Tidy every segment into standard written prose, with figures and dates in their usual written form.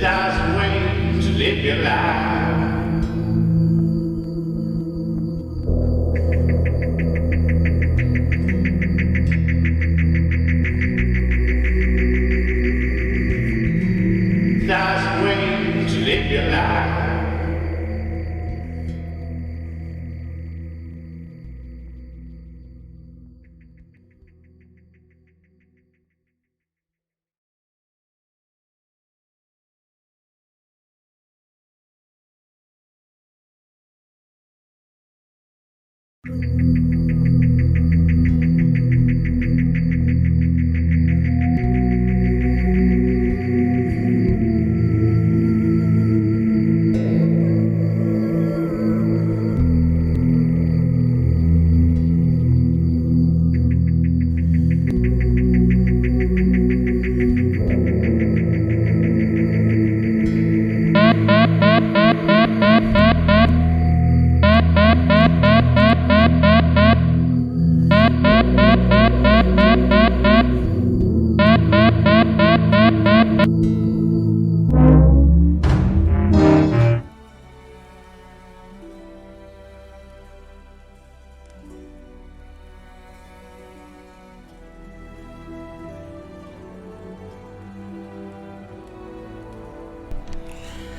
10,000 ways to live your life. 1,000 ways to live your life.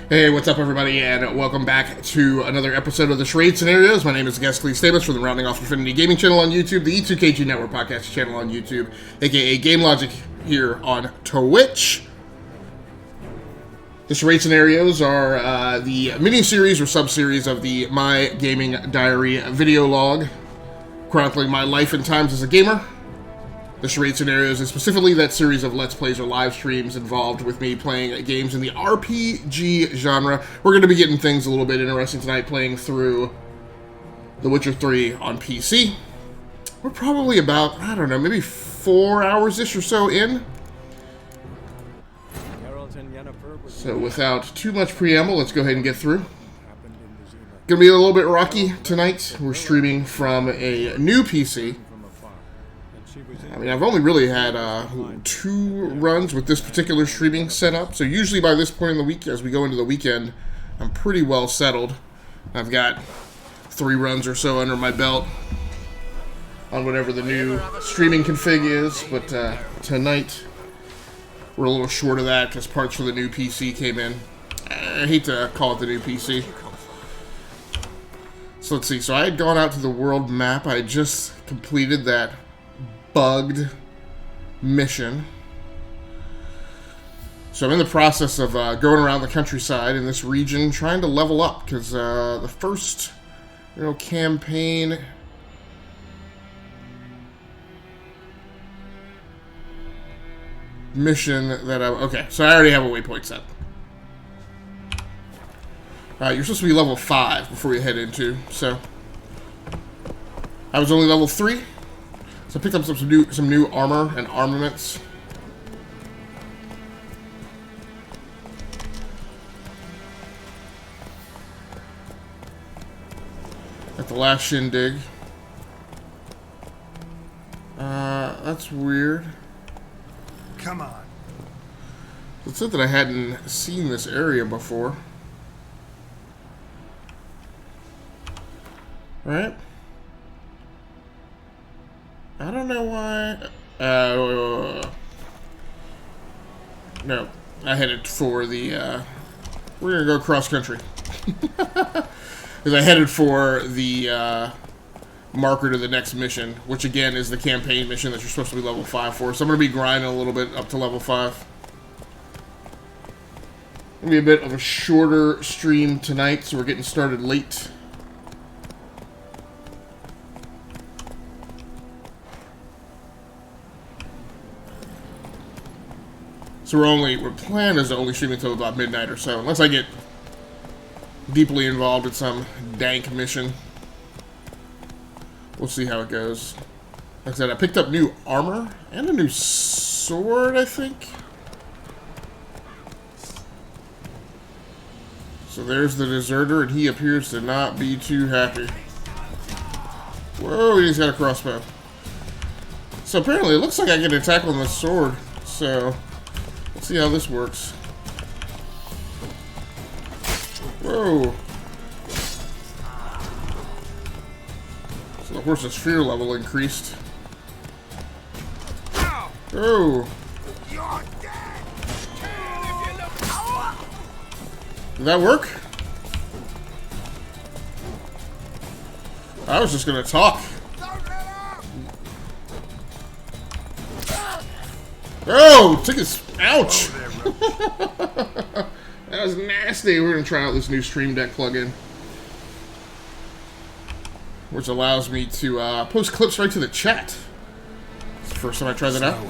Hey, what's up everybody, and welcome back to another episode of the Charade Scenarios. My name is Ghastly Stamus from the Rounding Off Infinity Gaming channel on YouTube, the E2KG Network podcast channel on YouTube, aka Game Logic here on Twitch. The Charade Scenarios are the mini-series or sub-series of the My Gaming Diary video log, chronicling my life and times as a gamer. The Charade Scenarios is specifically that series of Let's Plays or live streams involved with me playing games in the RPG genre. We're going to be getting things a little bit interesting tonight, playing through The Witcher 3 on PC. We're probably about, I don't know, maybe 4 hours-ish or so in. So without too much preamble, let's go ahead and get through. Gonna be a little bit rocky tonight. We're streaming from a new PC. I mean, I've only really had 2 runs with this particular streaming setup, so usually by this point in the week, as we go into the weekend, I'm pretty well settled. I've got 3 runs or so under my belt on whatever the new streaming config is, but tonight we're a little short of that because parts for the new PC came in. I hate to call it the new PC. So let's see, so I had gone out to the world map. I had just completed that bugged mission. So I'm in the process of going around the countryside in this region trying to level up, because the first campaign mission that okay, so I already have a waypoint set. You're supposed to be level 5 before you head into, so I was only level 3. So I picked up some new armor and armaments. At the last shindig. That's weird. Come on. It said that I hadn't seen this area before. Right? I don't know why. No, I headed for the. We're gonna go cross country. Because I headed for the marker to the next mission, which again is the campaign mission that you're supposed to be level 5 for. So I'm gonna be grinding a little bit up to level 5. Gonna be a bit of a shorter stream tonight, so we're getting started late. So we're planned is to only stream until about midnight or so, unless I get deeply involved in some dank mission. We'll see how it goes. Like I said, I picked up new armor and a new sword, I think. So there's the deserter, and he appears to not be too happy. Whoa, he's got a crossbow. So apparently it looks like I get attacked on the sword, so let's see how this works. Whoa. So the horse's fear level increased. Oh. Did that work? I was just gonna talk. Oh, took his ouch. That was nasty. We're gonna try out this new Stream Deck plugin, which allows me to post clips right to the chat. It's the first time I tried that out.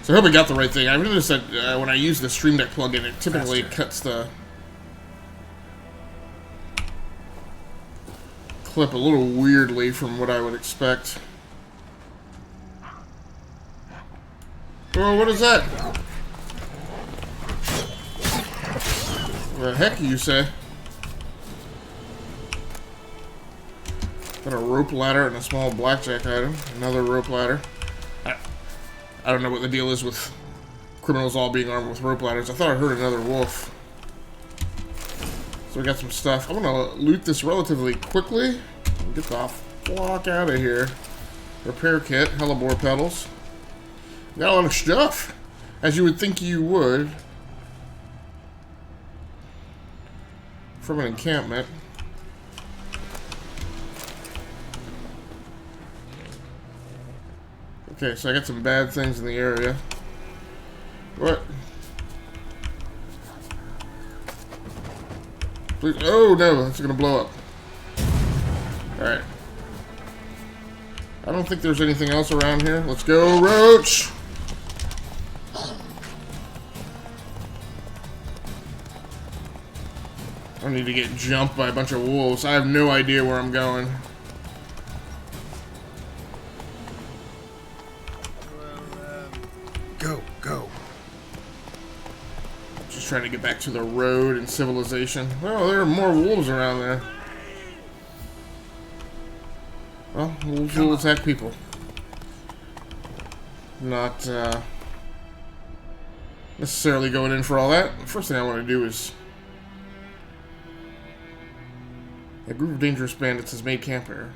So I hope I got the right thing. I noticed that when I use the Stream Deck plugin, it typically cuts the clip a little weirdly from what I would expect. Oh, what is that? What the heck you say? Got a rope ladder and a small blackjack item. Another rope ladder. I don't know what the deal is with criminals all being armed with rope ladders. I thought I heard another wolf. So we got some stuff. I'm gonna loot this relatively quickly. Get the fuck out of here. Repair kit, hellebore pedals. Got a lot of stuff, as you would think you would from an encampment. Okay, so I got some bad things in the area. What? Please. Oh no, it's gonna blow up. Alright. I don't think there's anything else around here. Let's go, Roach! I don't need to get jumped by a bunch of wolves. I have no idea where I'm going. Go. Just trying to get back to the road and civilization. Well, there are more wolves around there. Well, wolves will attack people. Not necessarily going in for all that. The first thing I want to do is... A group of dangerous bandits has made camp here.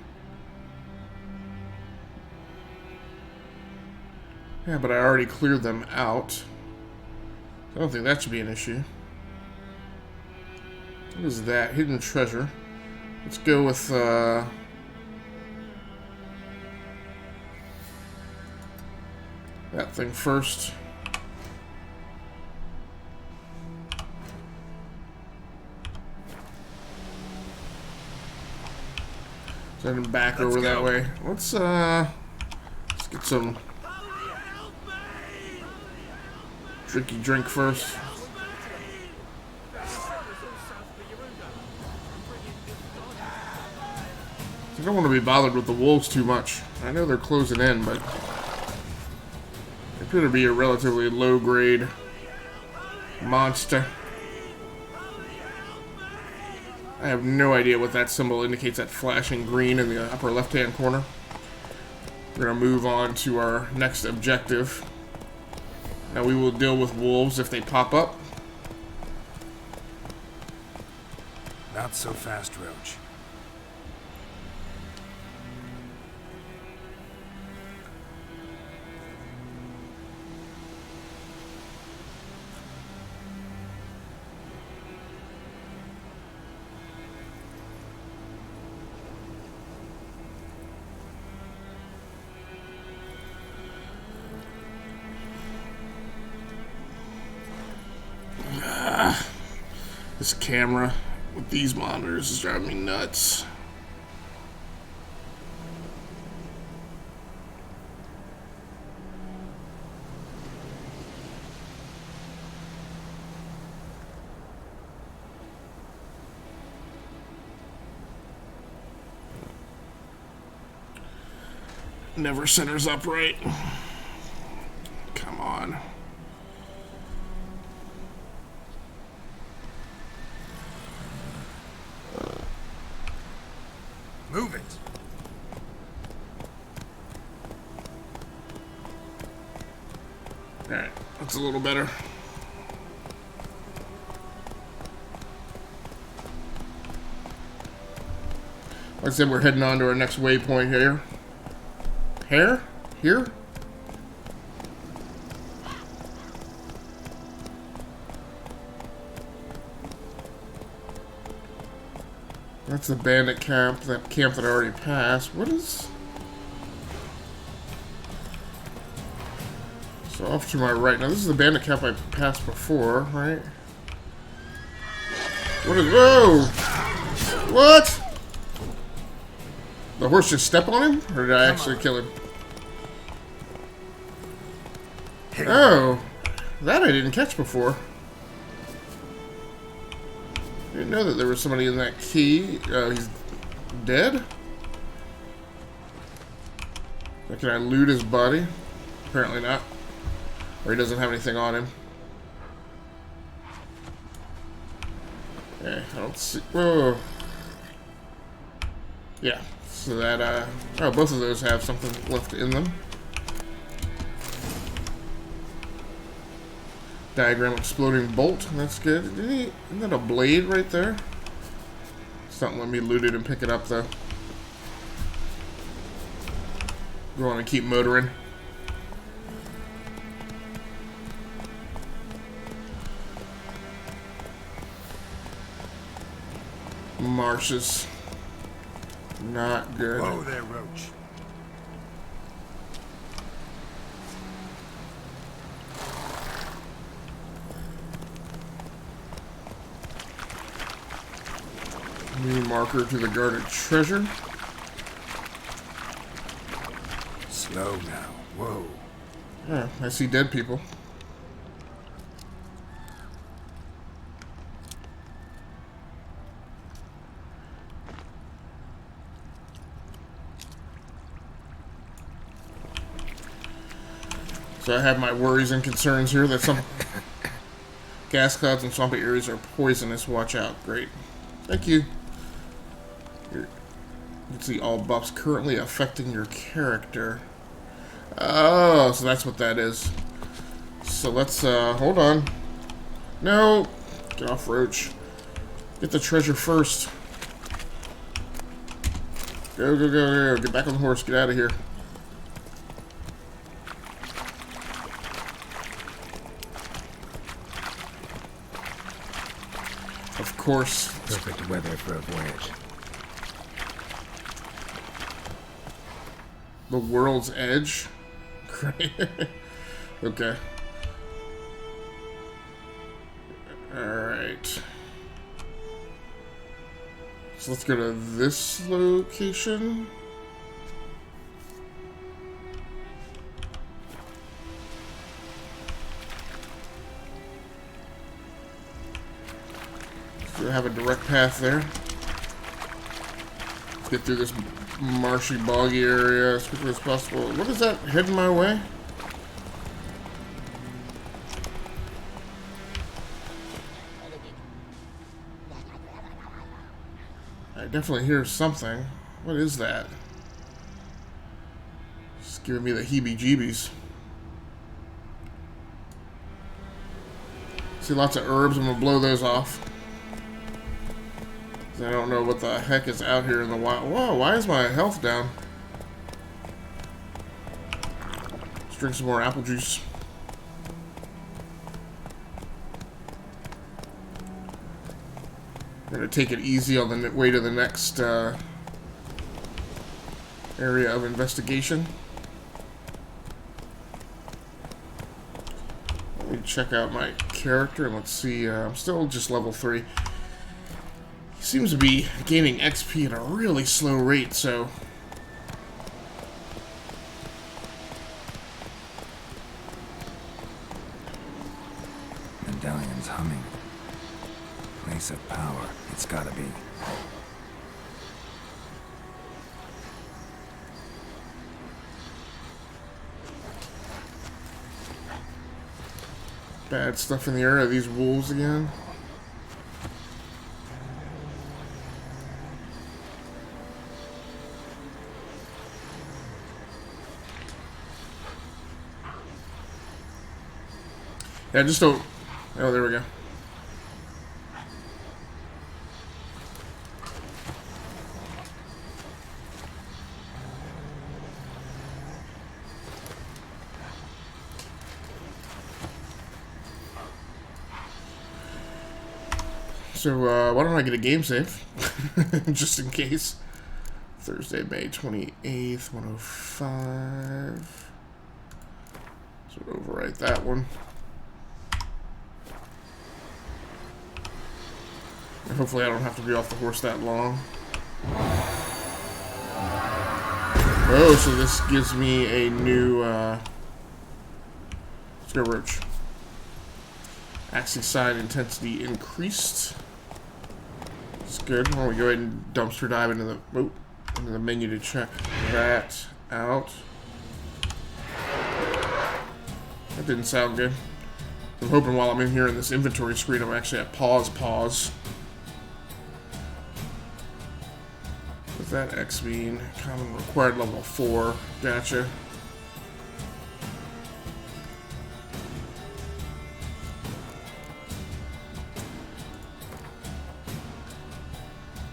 Yeah, but I already cleared them out. I don't think that should be an issue. What is that? Hidden treasure. Let's go with, that thing first. Send him back over that way. Let's get some drinky drink first. I don't want to be bothered with the wolves too much. I know they're closing in, but they appear to be a relatively low-grade monster. I have no idea what that symbol indicates, that flashing green in the upper left-hand corner. We're going to move on to our next objective. Now we will deal with wolves if they pop up. Not so fast, Roach. This camera with these monitors is driving me nuts. Never centers up right. Come on. Move it. Alright, that's a little better. Like I said, we're heading on to our next waypoint here. Here? That's the bandit camp, that camp that I already passed. What is... So off to my right. Now this is the bandit camp I passed before, right? What is... Whoa! What? The horse just step on him? Or did I actually kill him? Oh! That I didn't catch before. I didn't know that there was somebody in that key. He's dead? So can I loot his body? Apparently not. Or he doesn't have anything on him. Okay, I don't see... Whoa! Yeah, so that, oh, both of those have something left in them. Diagram exploding bolt, that's good. Isn't that a blade right there? It's not letting me loot it and pick it up, though. Go on and keep motoring. Marshes. Not good. Whoa there, Roach. New marker to the guarded treasure. Slow now. Whoa. Yeah, I see dead people. So I have my worries and concerns here that some gas clouds and swampy areas are poisonous. Watch out. Great. Thank you. Here. You can see all buffs currently affecting your character. Oh, so that's what that is. So let's, hold on. No! Get off, Roach. Get the treasure first. Go, go, go, go. Get back on the horse. Get out of here. Of course. Perfect weather for a voyage. The world's edge? Great. Okay. Alright. So let's go to this location. So I have a direct path there. Let's get through this marshy, boggy area as quickly as possible. What is that heading my way? I definitely hear something. What is that? It's giving me the heebie-jeebies. See lots of herbs. I'm gonna blow those off. I don't know what the heck is out here in the wild. Whoa, why is my health down? Let's drink some more apple juice. I'm gonna take it easy on the way to the next area of investigation. Let me check out my character and let's see. I'm still just level 3. Seems to be gaining XP at a really slow rate, so... Medallion's humming. Place of power. It's gotta be. Bad stuff in the area. These wolves again. Yeah, just don't... Oh, there we go. So, why don't I get a game save? Just in case. Thursday, May 28th, 105. So, overwrite that one. And hopefully I don't have to be off the horse that long. Oh, so this gives me a new, let's go roach. Axis side intensity increased. That's good. Why don't we go ahead and dumpster dive into the menu to check that out. That didn't sound good. I'm hoping while I'm in here in this inventory screen, I'm actually at pause. What's that X mean? Common required level 4. Gotcha.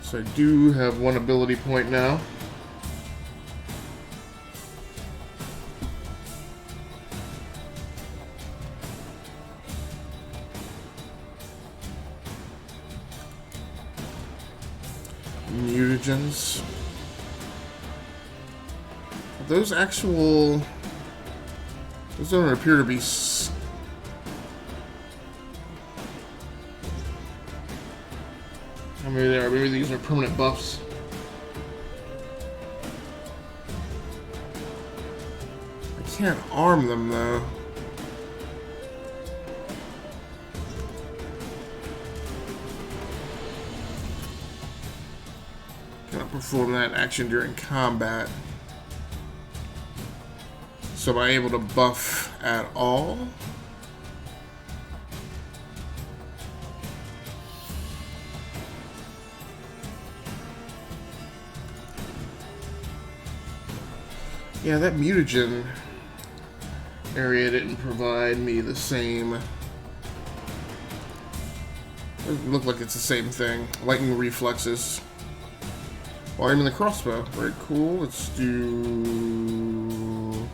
So I do have one ability point now. Mutagens. Those actual... Those don't appear to be... Maybe they are. Maybe these are permanent buffs. I can't arm them though. Cannot perform that action during combat. So am I able to buff at all? Yeah, that mutagen area didn't provide me the same. Doesn't look like it's the same thing. Lightning reflexes. While I'm in the crossbow. Very cool. Let's do...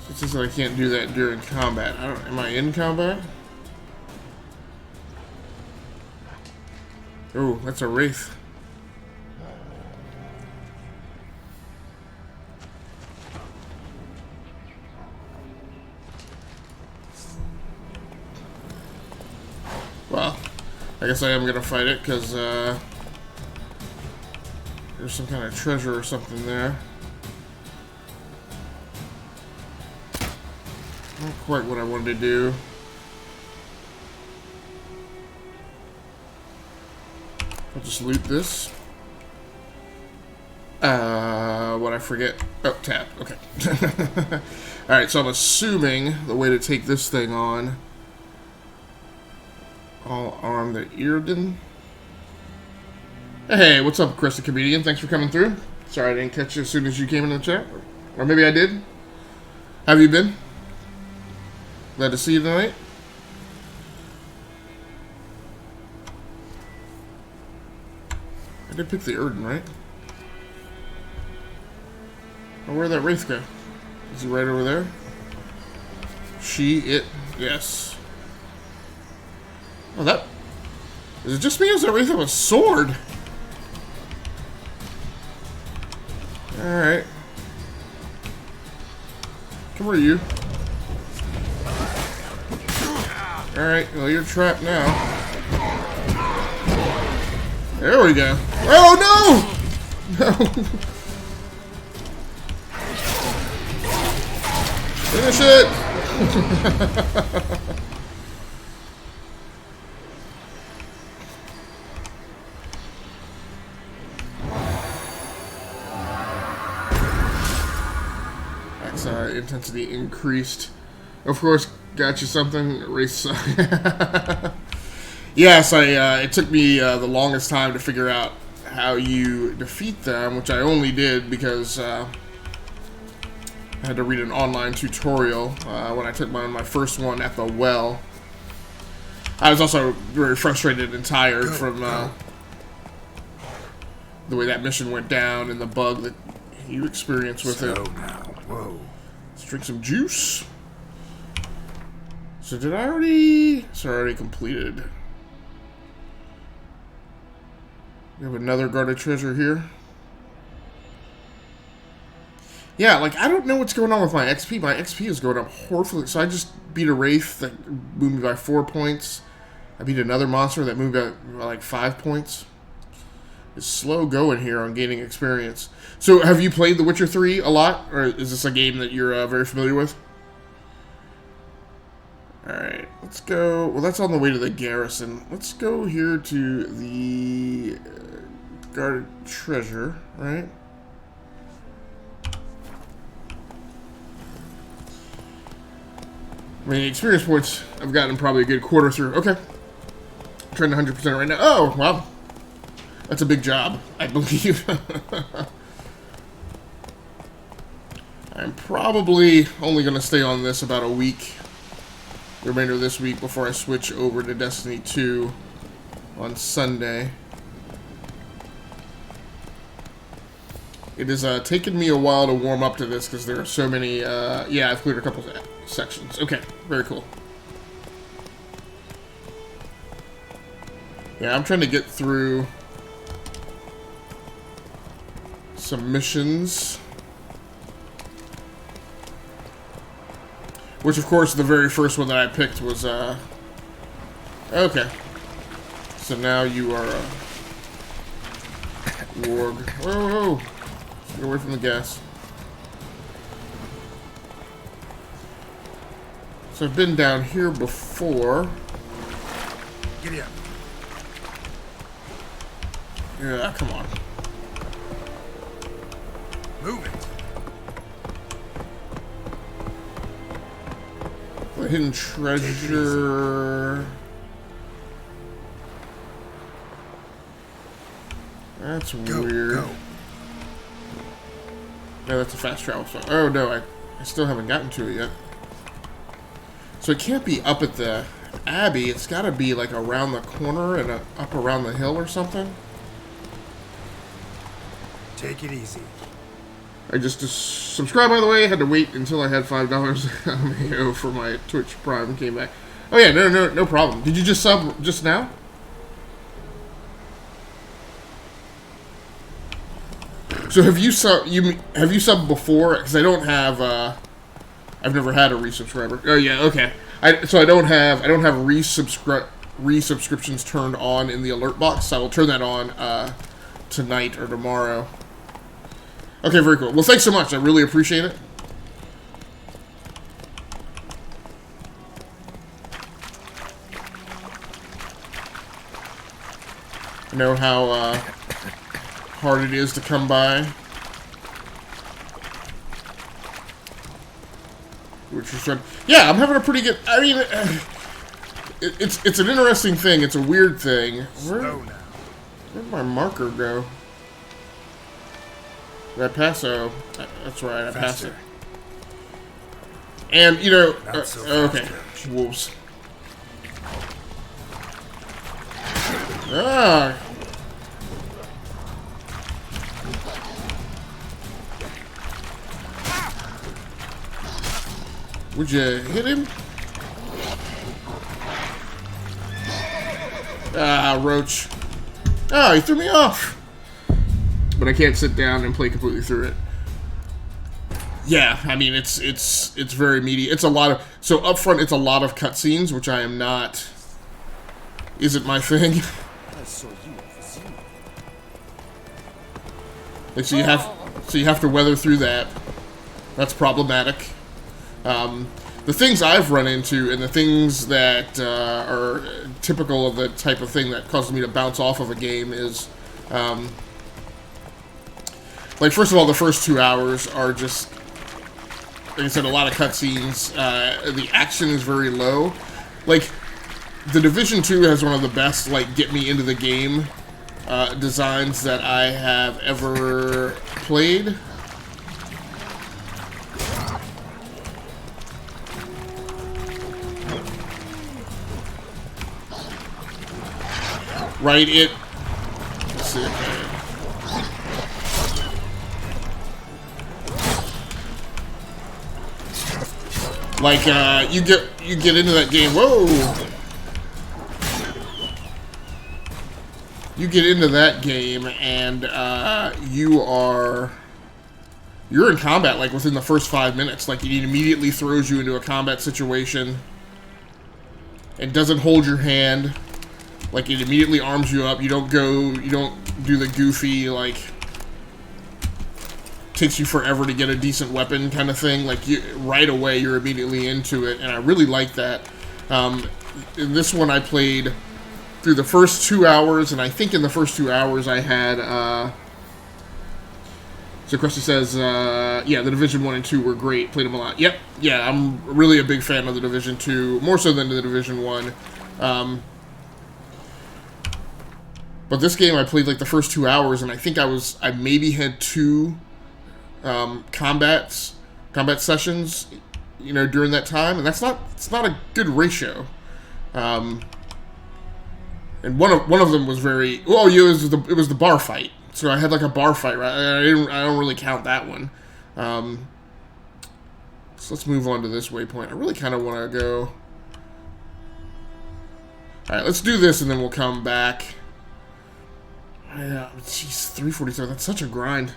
It says that I can't do that during combat. Am I in combat? Oh, that's a wraith. Well, I guess I am gonna fight it because there's some kind of treasure or something there. Not quite what I wanted to do. I'll just loot this. What I forget? Oh, tab. Okay. Alright, so I'm assuming the way to take this thing on. I'll arm the Earden. Hey, what's up, Chris the Comedian? Thanks for coming through. Sorry I didn't catch you as soon as you came in the chat. Or maybe I did. How have you been? Glad to see you tonight. I did pick the Erden, right? Oh, where'd that Wraith go? Is he right over there? It. Yes. Oh, that... Is it just me or does that Wraith have a sword? Alright. Come here, you. Alright, well, you're trapped now. There we go. Oh, no! No! Finish it! Max intensity increased. Of course, got you something. Race. Yes, it took me the longest time to figure out how you defeat them, which I only did because I had to read an online tutorial when I took my first one at the well. I was also very frustrated and tired from the way that mission went down and the bug that you experience with it. Slow now. Whoa. Let's drink some juice. So did I already... So I already completed. We have another guarded treasure here. Yeah, like, I don't know what's going on with my XP. My XP is going up horribly. So I just beat a Wraith that moved me by 4 points. I beat another monster that moved by like 5 points. It's slow going here on gaining experience. So have you played The Witcher 3 a lot? Or is this a game that you're very familiar with? Alright, let's go. Well, that's on the way to the garrison. Let's go here to the guarded treasure, right? I mean, experience points, I've gotten probably a good quarter through. Okay. I'm trying to 100% right now. Oh, wow. That's a big job, I believe. I'm probably only going to stay on this about a week. The remainder of this week before I switch over to Destiny 2 on Sunday. It has taken me a while to warm up to this because there are so many... yeah, I've cleared a couple sections. Okay, very cool. Yeah, I'm trying to get through some missions. Which, of course, the very first one that I picked was, okay. So now you are a warg. Whoa, whoa. Get away from the gas. So I've been down here before. Giddy up. Yeah, come on. Move it. The hidden treasure. That's weird. Go. Yeah, that's a fast travel spot. Oh no, I still haven't gotten to it yet. So it can't be up at the Abbey. It's got to be like around the corner and up around the hill or something. Take it easy. I just subscribed, by the way. I had to wait until I had $5 for my Twitch Prime came back. Oh yeah, no problem. Did you just sub just now? So have you subbed before? Because I don't have. I've never had a resubscriber. Oh yeah, okay. So I don't have resubscriptions turned on in the alert box. So I will turn that on tonight or tomorrow. Okay, very cool. Well, thanks so much. I really appreciate it. I know how hard it is to come by. Which is fun. Yeah, I'm having a pretty good... I mean, it's an interesting thing. It's a weird thing. Where'd my marker go? Did I pass? Oh, that's right. I passed it. And, you know... okay. Wolves. Ah! Would you hit him? Ah, roach. Ah, he threw me off. But I can't sit down and play completely through it. Yeah, I mean, it's very meaty. It's a lot of... So, up front, it's a lot of cutscenes, which I am not... Isn't my thing. Like, so you have to weather through that. That's problematic. The things I've run into and the things that are typical of the type of thing that causes me to bounce off of a game is, like, first of all, the first 2 hours are just, like I said, a lot of cutscenes. The action is very low. Like, The Division 2 has one of the best, like, get me into the game designs that I have ever played. Right, let's see. Like, you get into that game. Whoa! You get into that game, and you're in combat like within the first 5 minutes. Like, it immediately throws you into a combat situation. It doesn't hold your hand. Like, it immediately arms you up. You don't do the goofy, like, takes you forever to get a decent weapon kind of thing. Like, right away, you're immediately into it, and I really like that. In this one, I played through the first 2 hours, and I think in the first 2 hours I had, so Krusty says, yeah, the Division 1 and 2 were great, played them a lot. Yep, yeah, I'm really a big fan of the Division 2, more so than the Division 1. But this game I played like the first 2 hours, and I think I maybe had 2 combat sessions, you know, during that time, and it's not a good ratio. And one of them was very it was the bar fight. So I had like a bar fight, right? I don't really count that one. So let's move on to this waypoint. I really kind of want to go. All right, let's do this, and then we'll come back. Yeah, jeez, 347. That's such a grind.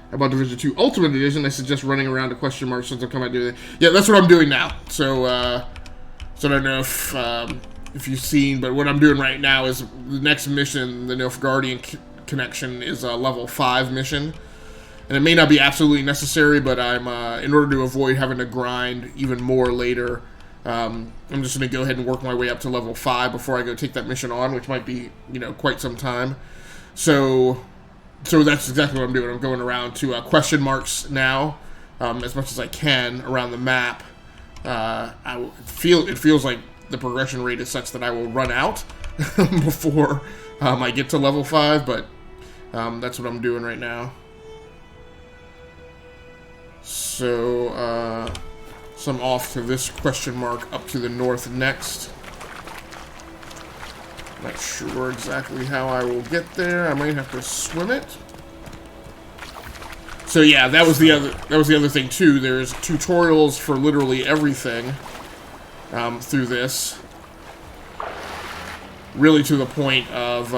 How about Division 2 Ultimate Edition? I suggest running around to question marks since I'll come out doing it. Yeah, that's what I'm doing now. So I don't know if you've seen, but what I'm doing right now is the next mission, the Nilfgaardian connection, is a level 5 mission. And it may not be absolutely necessary, but I'm in order to avoid having to grind even more later, I'm just going to go ahead and work my way up to level 5 before I go take that mission on, which might be, you know, quite some time. So that's exactly what I'm doing. I'm going around to question marks now, as much as I can around the map. It feels like the progression rate is such that I will run out before I get to level 5, but that's what I'm doing right now. So I'm off to this question mark up to the north next. Not sure exactly how I will get there. I might have to swim it. So yeah, that was the other thing too. There's tutorials for literally everything through this. Really to the point of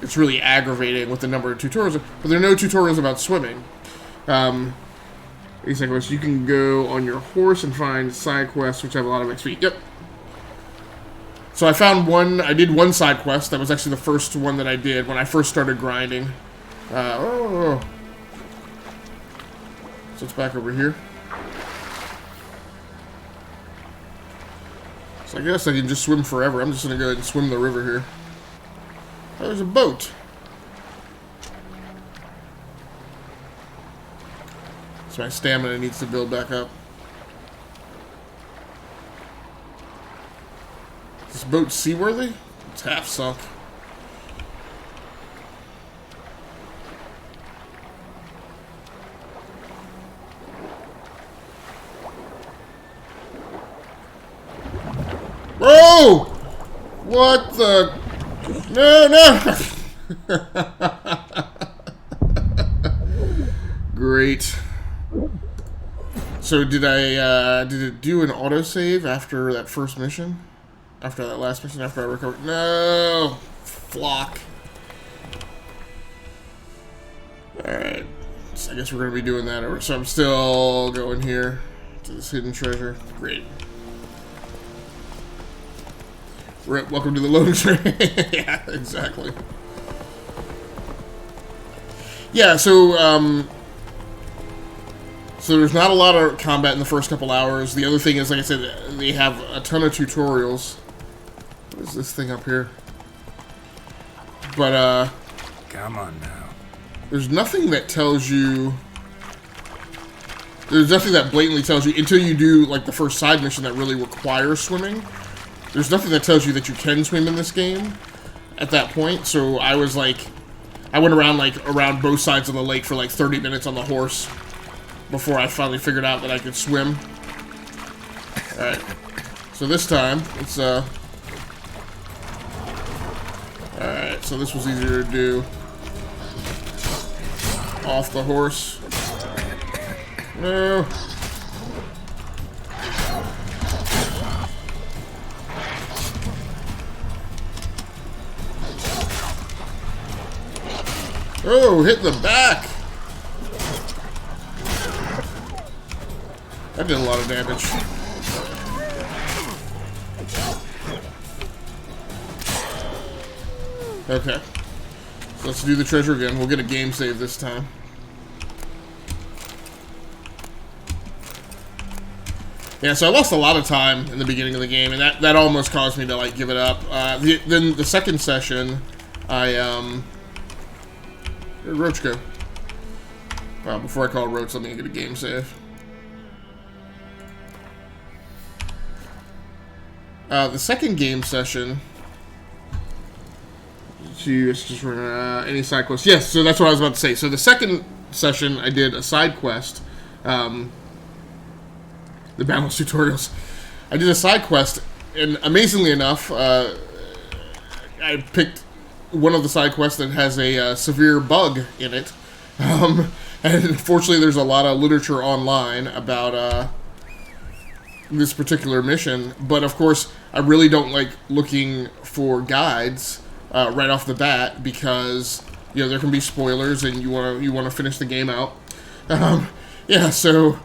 it's really aggravating with the number of tutorials, but there are no tutorials about swimming. These side quests, you can go on your horse and find side quests which have a lot of XP. Yep. So I did one side quest. That was actually the first one that I did when I first started grinding. So it's back over here. So I guess I can just swim forever. I'm just going to go ahead and swim the river here. Oh, there's a boat. So my stamina needs to build back up. Is this boat seaworthy? It's half sunk. Whoa! What the? No! Great. So did it do an autosave after that first mission? After that last mission? After I recovered? No! Flock. Alright. So I guess we're going to be doing that over. So I'm still going here to this hidden treasure. Great. Welcome to the loading screen. Yeah, exactly. Yeah, so there's not a lot of combat in the first couple hours. The other thing is, like I said, they have a ton of tutorials. What is this thing up here? But, come on now. There's nothing that tells you... There's nothing that blatantly tells you, until you do, like, the first side mission that really requires swimming. There's nothing that tells you that you can swim in this game at that point. So I was like, I went around around both sides of the lake for like 30 minutes on the horse before I finally figured out that I could swim. Alright. So this time, it's alright, so this was easier to do. Off the horse. No. Oh, hit the back. That did a lot of damage. Okay. So let's do the treasure again. We'll get a game save this time. Yeah, so I lost a lot of time in the beginning of the game, and that almost caused me to, like, give it up. Then the second session, where'd Roach go? Before I call Roach, let me get a game save. The second game session... just any side quest. Yes, so that's what I was about to say. So the second session, I did a side quest. The balance tutorials. I did a side quest, and amazingly enough, I picked one of the side quests that has a severe bug in it. And unfortunately, there's a lot of literature online about this particular mission. But of course, I really don't like looking for guides right off the bat, because you know there can be spoilers, and you want to finish the game out. Yeah, so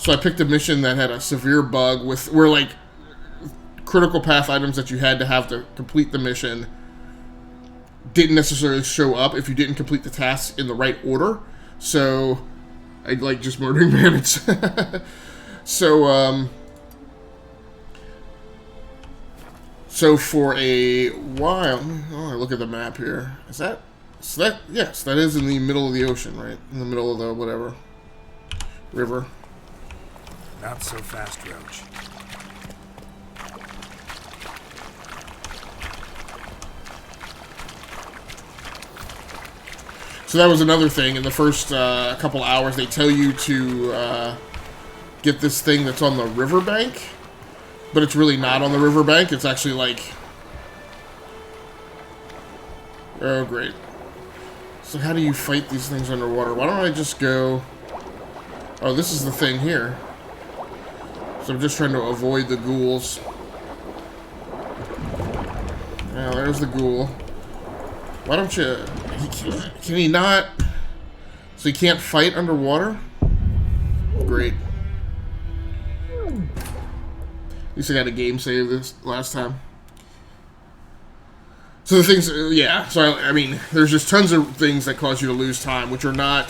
I picked a mission that had a severe bug where like critical path items that you had to have to complete the mission didn't necessarily show up if you didn't complete the tasks in the right order. So I like just murdering bandits. So for a while, oh, look at the map here. Is that, so that, yes, that is in the middle of the ocean, right? In the middle of the, whatever, river. Not so fast, Roach. So that was another thing. In the first couple hours, they tell you to get this thing that's on the riverbank. But it's really not on the riverbank. It's actually like... Oh, great. So how do you fight these things underwater? Why don't I just go... Oh, this is the thing here. So I'm just trying to avoid the ghouls. Now, there's the ghoul. Why don't you... Can he not... So he can't fight underwater? Great. At least I got a game save this last time. So the things, yeah. So I mean, there's just tons of things that cause you to lose time, which are not,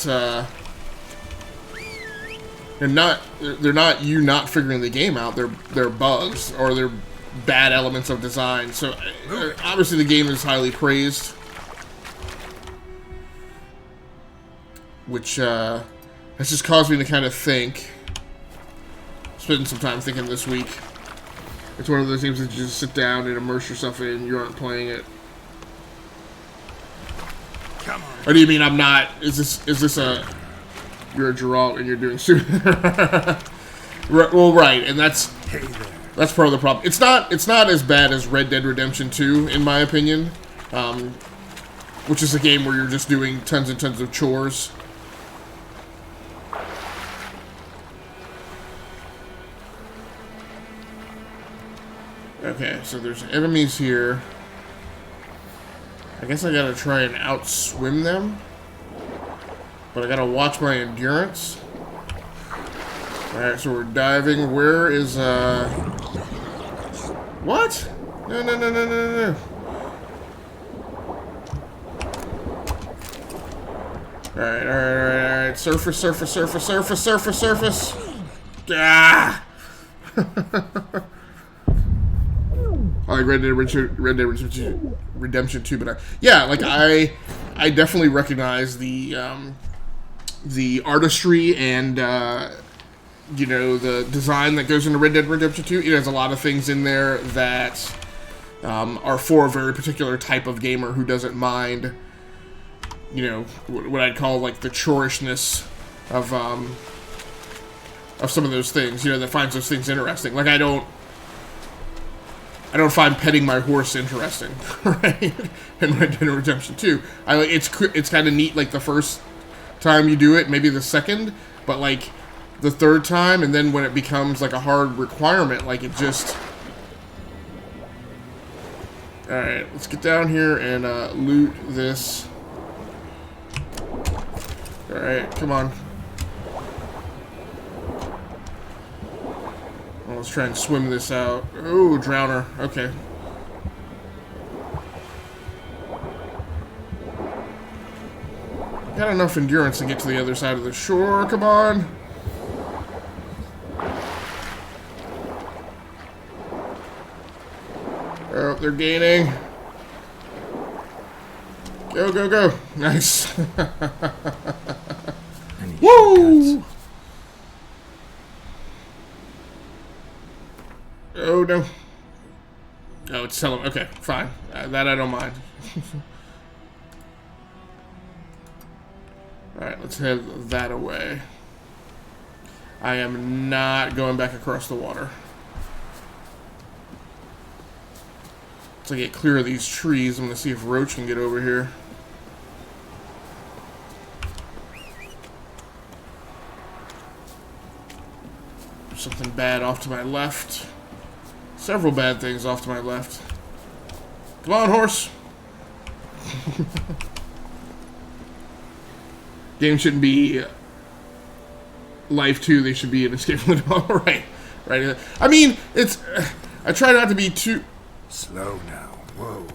they're not you not figuring the game out. They're bugs, or they're bad elements of design. So obviously the game is highly praised, which has just caused me to kind of think. Spending some time thinking this week. It's one of those games that you just sit down and immerse yourself in. You aren't playing it. Come on. Or do you mean I'm not? Is this a? You're a Geralt and you're doing super. Well, right, and that's part of the problem. It's not as bad as Red Dead Redemption 2, in my opinion, which is a game where you're just doing tons and tons of chores. Okay, so there's enemies here. I guess I gotta try and outswim them. But I gotta watch my endurance. Alright, so we're diving. Where is, What? No. Alright. Surface. Ah! I like Red Dead Redemption 2, but I definitely recognize the artistry and you know, the design that goes into Red Dead Redemption 2. It has a lot of things in there that are for a very particular type of gamer who doesn't mind, you know, what I'd call like the chorishness of some of those things. You know, that finds those things interesting. Like I don't find petting my horse interesting, right? In Red Dead Redemption 2, it's kind of neat, like the first time you do it, maybe the second, but like the third time, and then when it becomes like a hard requirement, like it just. All right, let's get down here and loot this Alright, come on. Well, let's try and swim this out. Oh, drowner. Okay. Got enough endurance to get to the other side of the shore. Come on. Oh, they're gaining. Go, go, go. Nice. Woo! Oh, no. Oh, it's telling. Okay, fine. That I don't mind. Alright, let's head that away. I am not going back across the water. Once I get clear of these trees, I'm going to see if Roach can get over here. Something bad off to my left. Several bad things off to my left. Come on, horse! Game shouldn't be Life 2, they should be an escape from the dawn. Right. I mean, it's... I try not to be too... Slow now. Whoa.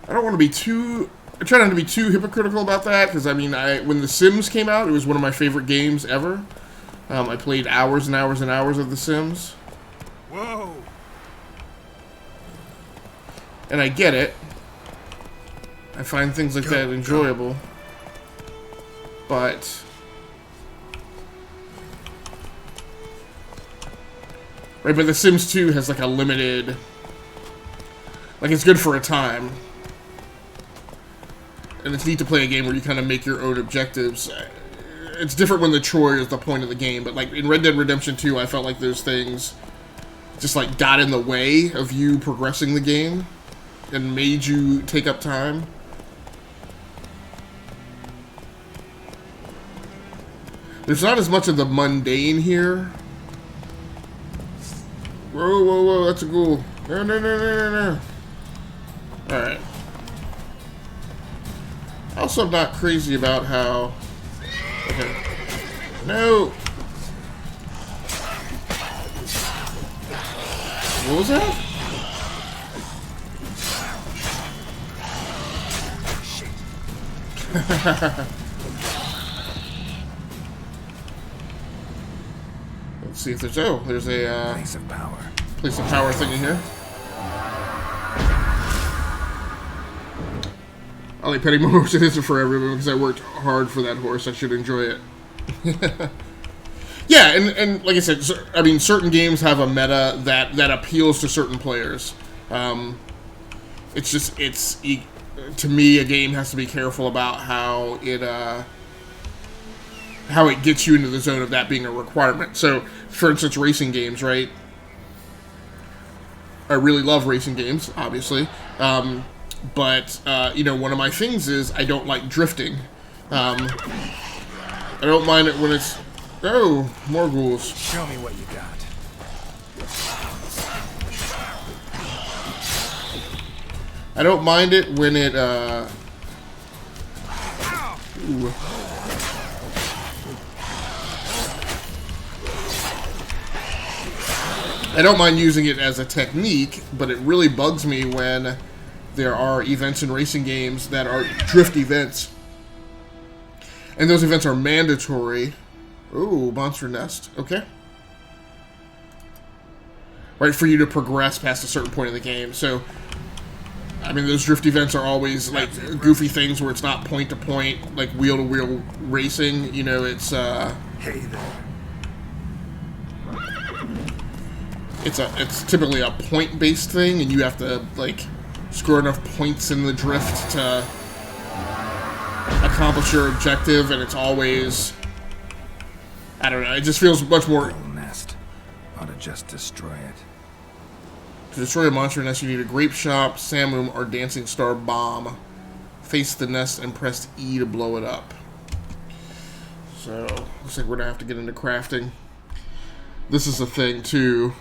I don't want to be too... I try not to be too hypocritical about that, because, I mean, when The Sims came out, it was one of my favorite games ever. I played hours and hours and hours of The Sims. Whoa. And I get it. I find things like that enjoyable. But... Right, but The Sims 2 has, like, a limited... Like, it's good for a time. And it's neat to play a game where you kind of make your own objectives. It's different when the chore is the point of the game, but, like, in Red Dead Redemption 2, I felt like those things just, like, got in the way of you progressing the game and made you take up time. There's not as much of the mundane here. Whoa, whoa, whoa, that's a ghoul. No, no, no, no, no, no. Alright. Also, I'm not crazy about how... Okay. No! What was that? Let's see if there's... Oh, there's a... Place of power. Place of power thing in here. I'll be petting my horse. It isn't for everyone because I worked hard for that horse. I should enjoy it. Yeah, and like I said, I mean, certain games have a meta that appeals to certain players. It's just, to me, a game has to be careful about how it gets you into the zone of that being a requirement. So, for instance, racing games, right? I really love racing games, obviously. But, you know, one of my things is I don't like drifting. I don't mind it when it's... Oh, more ghouls. Show me what you got. I don't mind it when it, Ooh. I don't mind using it as a technique, but it really bugs me when there are events in racing games that are drift events. And those events are mandatory. Ooh, monster nest. Okay. Right, for you to progress past a certain point in the game. So, I mean, those drift events are always, like, goofy things where it's not point-to-point, like, wheel-to-wheel racing. You know, it's, Hey there. It's typically a point-based thing, and you have to, like, score enough points in the drift to accomplish your objective, and it's always... I don't know, it just feels much more... Nest. Ought to just destroy it. To destroy a monster nest, you need a grape shop, samum, or dancing star bomb. Face the nest and press E to blow it up. So, looks like we're gonna have to get into crafting. This is a thing, too.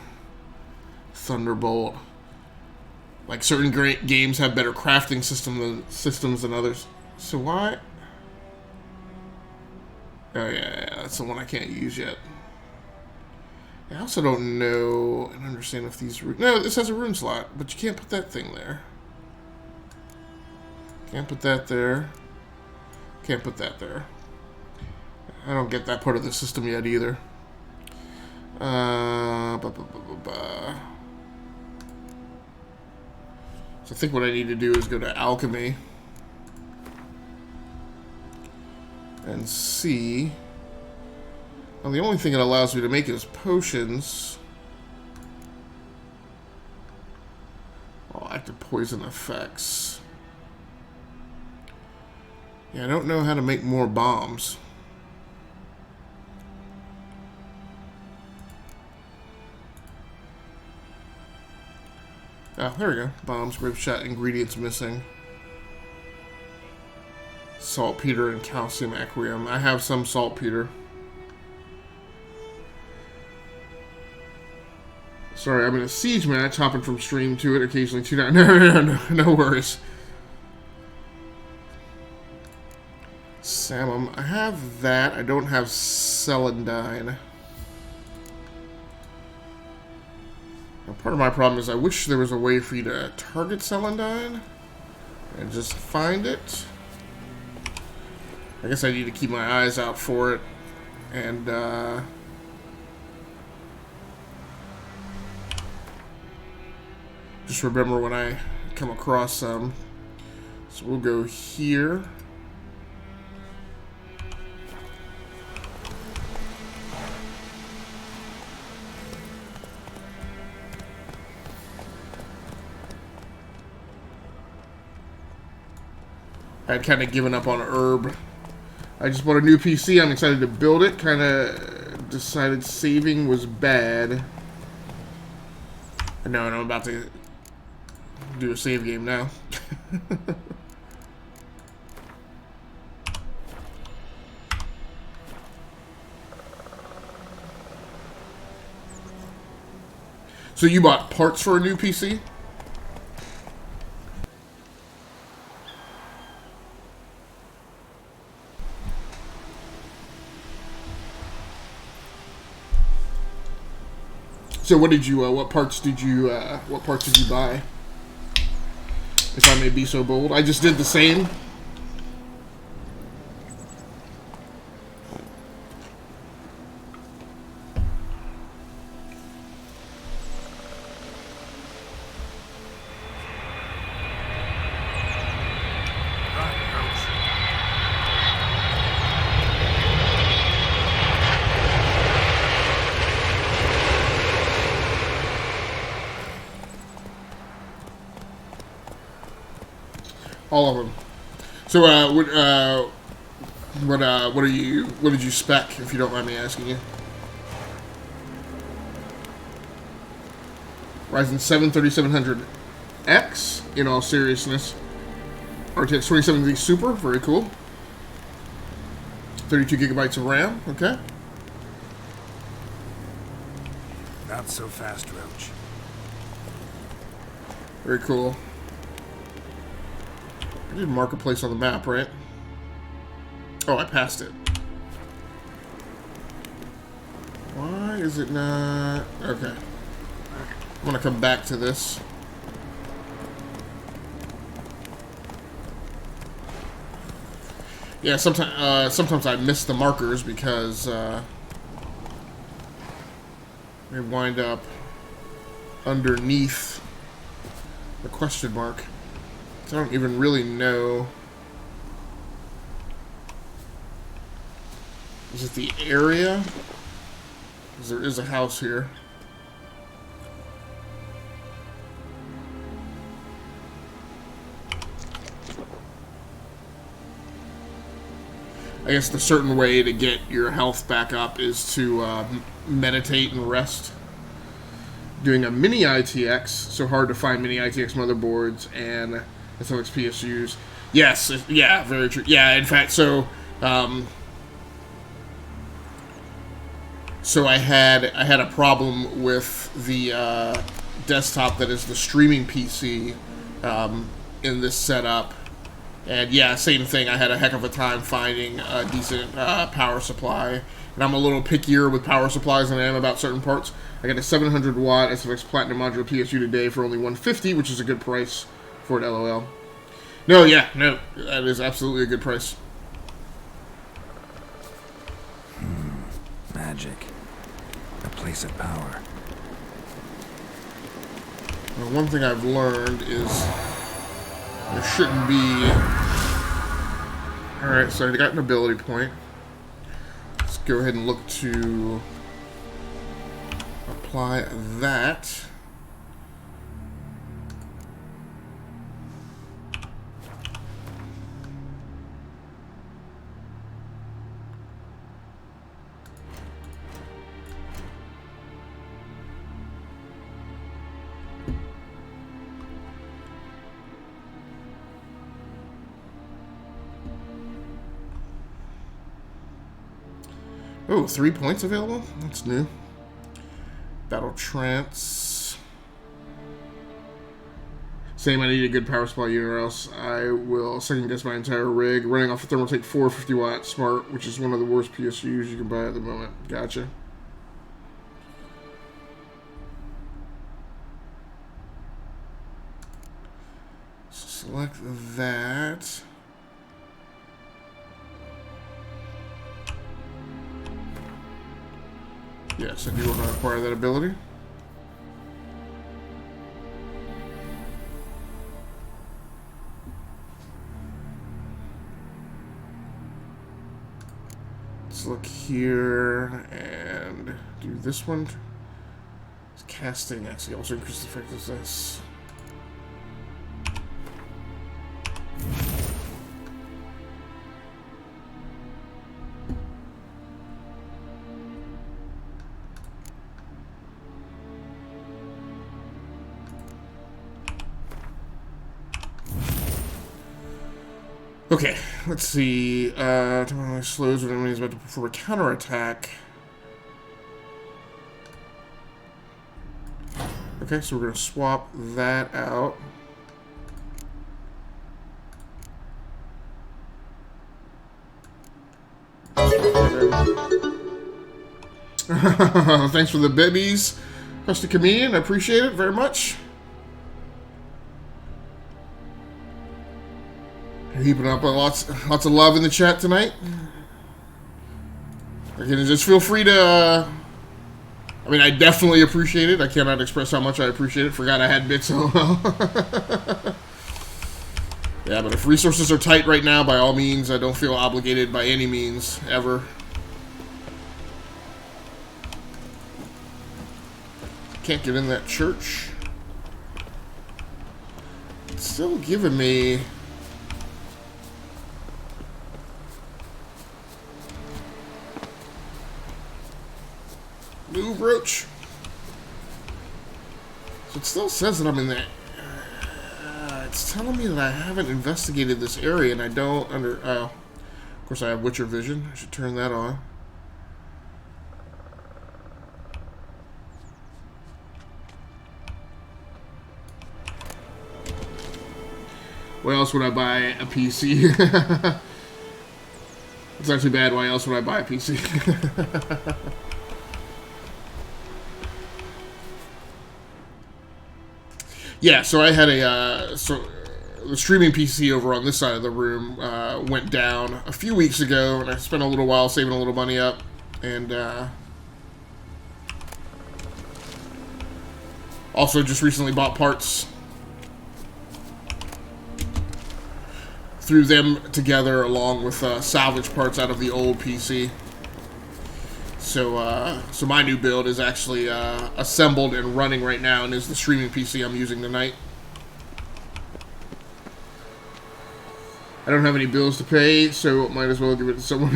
Thunderbolt. Like, certain great games have better crafting systems than others. So why? Oh yeah, that's the one I can't use yet. I also don't know and understand if these... No, this has a rune slot, but you can't put that thing there. Can't put that there. Can't put that there. I don't get that part of the system yet either. So I think what I need to do is go to alchemy and see. Well, the only thing it allows me to make is potions. Oh, active poison effects. Yeah, I don't know how to make more bombs. Oh, there we go. Bombs, grape shot, ingredients missing. Saltpeter and calcium aquarium. I have some saltpeter. Sorry, I'm in a siege match, hopping from stream to it, occasionally tune out. No worries. Samum. I have that. I don't have celandine. Now, part of my problem is I wish there was a way for you to target celandine and just find it. I guess I need to keep my eyes out for it and just remember when I come across some. So we'll go here. I'd kind of given up on herb. I just bought a new PC. I'm excited to build it. Kind of decided saving was bad. I know, and I'm about to do a save game now. So you bought parts for a new PC? So what did you? What parts did you buy? If I may be so bold, I just did the same. All of them. So, what did you spec, if you don't mind me asking you? Ryzen 7 3700X, in all seriousness. RTX 2070 Super, very cool. 32 gigabytes of RAM, okay. Not so fast, Roach. Very cool. I did marketplace on the map, right? Oh, I passed it. Why is it not... Okay. I'm gonna come back to this. Yeah, sometimes I miss the markers because they wind up underneath the question mark. So I don't even really know. Is it the area? Because there is a house here. I guess the certain way to get your health back up is to meditate and rest. Doing a mini ITX, so hard to find mini ITX motherboards and SLX PSUs. Yes, yeah, very true. Yeah, in fact, so so I had a problem with the desktop that is the streaming PC in this setup, And yeah, same thing. I had a heck of a time finding a decent power supply. And I'm a little pickier with power supplies than I am about certain parts. I got a 700 watt SFX Platinum Module PSU today for only $150, which is a good price for it, LOL. No, yeah, no, that is absolutely a good price. Magic. A place of power. Well, one thing I've learned is there shouldn't be... Alright, so I got an ability point. Let's go ahead and look to apply that. Oh, 3 points available? That's new. Battle Trance. Same, I need a good power supply unit or else I will second guess my entire rig. Running off a Thermaltake 450 watt Smart, which is one of the worst PSUs you can buy at the moment. Gotcha. Select that. Yes, I do want to acquire that ability. Let's look here and do this one. It's casting actually also increases the effectiveness. Okay, let's see. Temporarily slows when enemy is about to perform a counterattack. Okay, so we're going to swap that out. Thanks for the bibbies, Krusty Comedian. I appreciate it very much. Heaping up lots of love in the chat tonight. Again, just feel free to. I mean, I definitely appreciate it. I cannot express how much I appreciate it. Forgot I had bits. Oh well. Yeah, but if resources are tight right now, by all means, I don't feel obligated by any means ever. Can't get in that church. It's still giving me. Move, Roach. So it still says that I'm in there. It's telling me that I haven't investigated this area, and I don't of course, I have Witcher Vision. I should turn that on. Why else would I buy a PC? It's not too bad. Why else would I buy a PC? Yeah, so I had the streaming PC over on this side of the room went down a few weeks ago, and I spent a little while saving a little money up, and also just recently bought parts, threw them together along with salvage parts out of the old PC. So my new build is actually assembled and running right now, and is the streaming PC I'm using tonight. I don't have any bills to pay, so might as well give it to someone.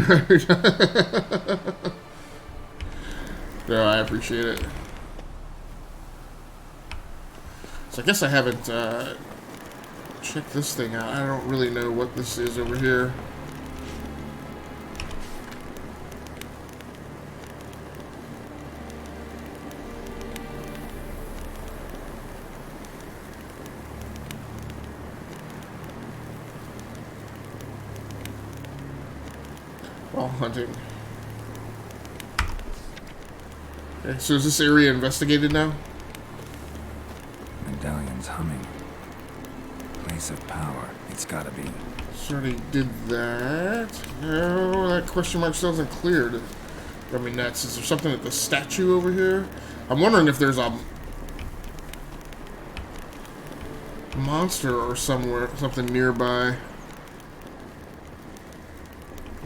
No, I appreciate it. So I guess I haven't checked this thing out. I don't really know what this is over here. while hunting. Okay, so is this area investigated now? Medallion's humming. Place of power. It's gotta be. So already did that. No, that question mark still isn't cleared. I mean, that's, is there something at the statue over here? I'm wondering if there's a monster or somewhere, something nearby.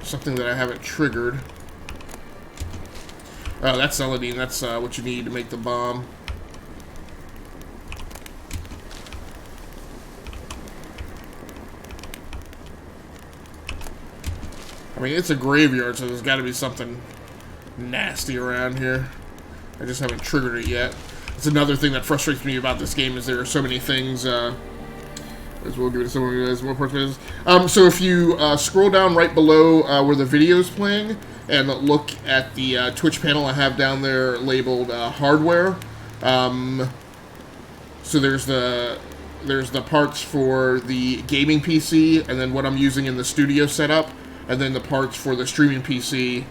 Something that I haven't triggered. Oh, that's celandine. That's what you need to make the bomb. I mean, it's a graveyard, so there's got to be something nasty around here. I just haven't triggered it yet. It's another thing that frustrates me about this game is there are so many things. As we'll give it to someone who has more parts of this. So if you scroll down right below where the video is playing and look at the Twitch panel I have down there labeled hardware. So there's the parts for the gaming PC, and then what I'm using in the studio setup, and then the parts for the streaming PC.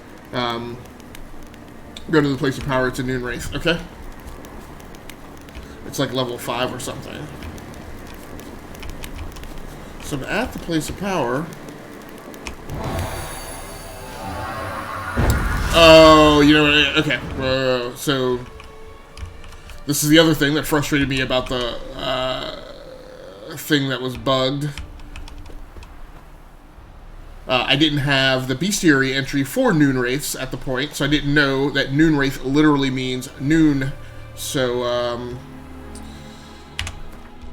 Go to the place of power. It's a Noon Wraith. Okay. It's like level 5 or something. So I'm at the place of power. Oh, you know what? Okay. So this is the other thing that frustrated me about the thing that was bugged. I didn't have the bestiary entry for Noon Wraiths at the point, so I didn't know that Noon Wraith literally means noon. So,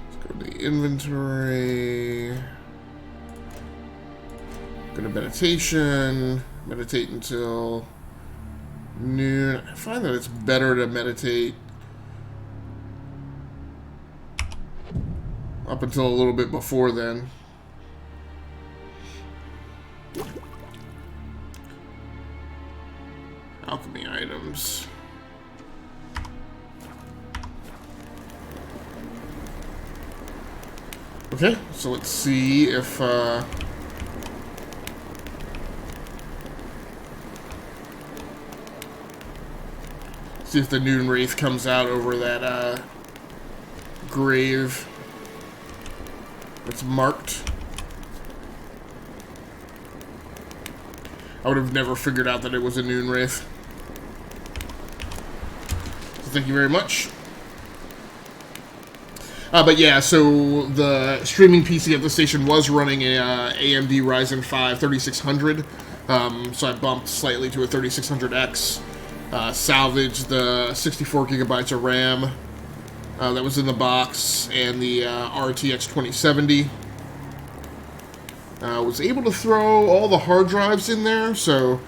let's go to the inventory. Go to meditation. Meditate until noon. I find that it's better to meditate up until a little bit before then. Alchemy items. Okay, so let's see if the Noon Wraith comes out over that grave that's marked. I would have never figured out that it was a Noon Wraith. So thank you very much. But yeah, so the streaming PC at the station was running a AMD Ryzen 5 3600. So I bumped slightly to a 3600X. Salvaged the 64 gigabytes of RAM that was in the box, and the RTX 2070. Was able to throw all the hard drives in there, so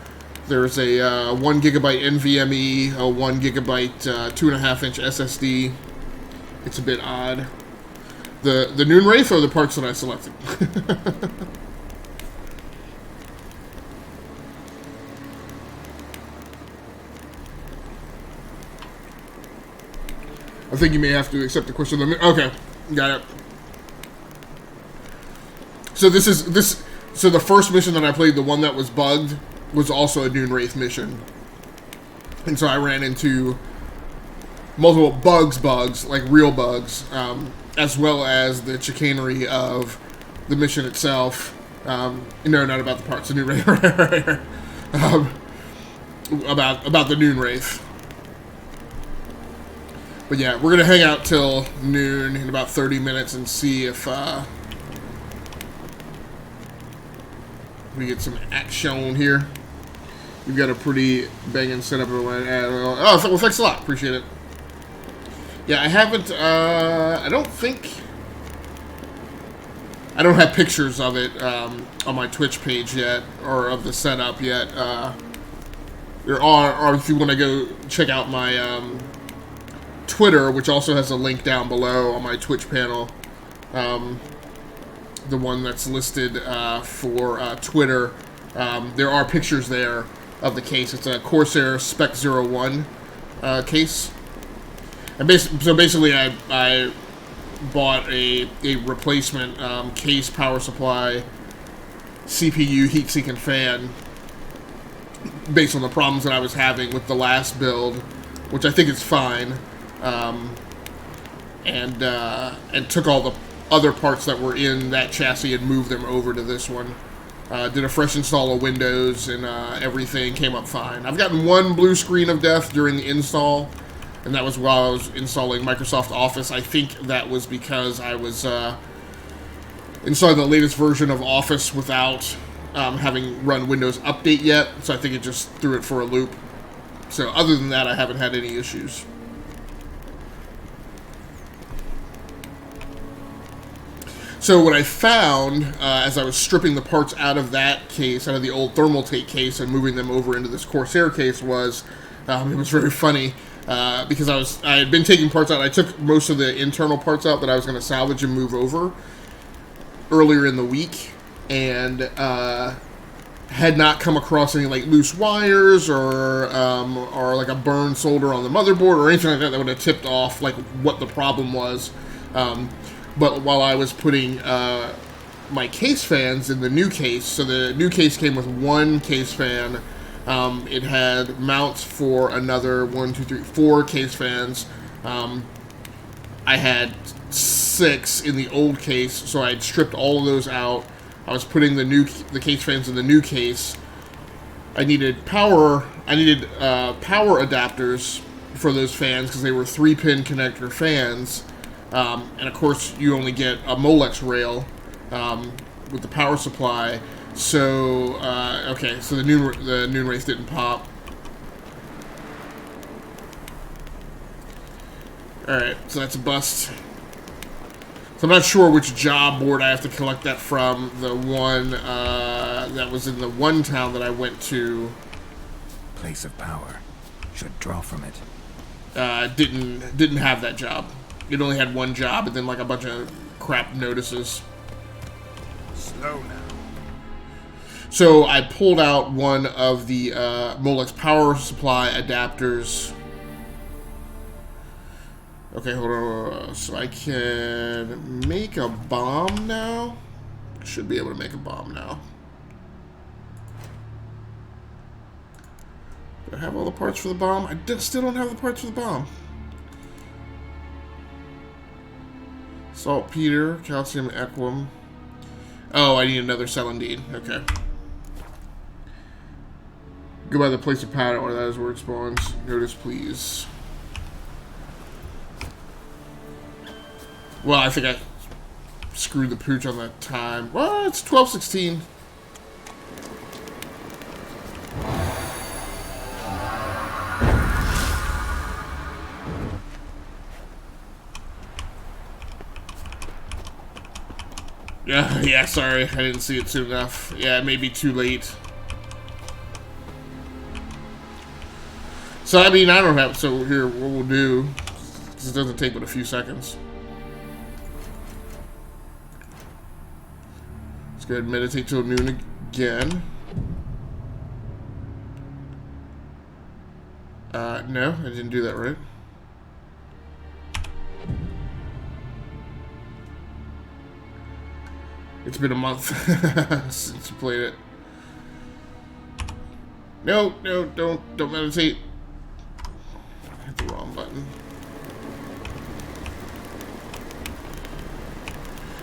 there's a 1 gigabyte NVMe, a 1 gigabyte 2.5-inch SSD. It's a bit odd. The Noon Wraith are the parts that I selected. I think you may have to accept the question. Okay, got it. So So the first mission that I played, the one that was bugged, was also a Noon Wraith mission, and so I ran into multiple bugs, like real bugs, as well as the chicanery of the mission itself. No, not about the parts. The Noon Wraith. About the Noon Wraith. But yeah, we're gonna hang out till noon in about 30 minutes and see if we get some action here. You've got a pretty banging setup. Oh, well, thanks a lot. Appreciate it. Yeah, I haven't. I don't have pictures of it on my Twitch page yet, or of the setup yet. There are, or if you want to go check out my Twitter, which also has a link down below on my Twitch panel. The one that's listed for Twitter. There are pictures there of the case. It's a Corsair Spec 01 case. And so basically I bought a replacement case, power supply, CPU, heatsink, and fan based on the problems that I was having with the last build, which I think is fine, and took all the other parts that were in that chassis and moved them over to this one. Did a fresh install of Windows, and everything came up fine. I've gotten one blue screen of death during the install, and that was while I was installing Microsoft Office. I think that was because I was installing the latest version of Office without having run Windows Update yet, so I think it just threw it for a loop. So other than that, I haven't had any issues. So what I found as I was stripping the parts out of that case, out of the old Thermaltake case, and moving them over into this Corsair case was, it was very funny because I had been taking parts out. I took most of the internal parts out that I was going to salvage and move over earlier in the week, and had not come across any like loose wires or like a burned solder on the motherboard or anything like that that would have tipped off like what the problem was. But while I was putting my case fans in the new case, so the new case came with one case fan. It had mounts for another 4 case fans. I had 6 in the old case, so I had stripped all of those out. I was putting the case fans in the new case. I needed power adapters for those fans because they were 3-pin connector fans. And of course, you only get a Molex rail with the power supply. So okay, so the noon race didn't pop. All right, so that's a bust. So I'm not sure which job board I have to collect that from. The one that was in the one town that I went to. Place of power. Should draw from it. Didn't have that job. It only had one job and then like a bunch of crap notices. Slow now. So I pulled out one of the Molex power supply adapters. Okay, hold on. So I can make a bomb now. Should be able to make a bomb now. Do I have all the parts for the bomb? I still don't have the parts for the bomb. Saltpeter, calcium equum. Oh, I need another celandine. Okay. Go by the place of power. That is where it spawns. Notice, please. Well, I think I screwed the pooch on that time. Well, it's 12:16. Yeah, sorry. I didn't see it soon enough. Yeah, it may be too late. So, I mean, I don't have... So, here, what we'll do... Because it doesn't take but a few seconds. Let's go ahead and meditate till noon again. No, I didn't do that right. It's been a month since you played it. No, don't meditate. I hit the wrong button.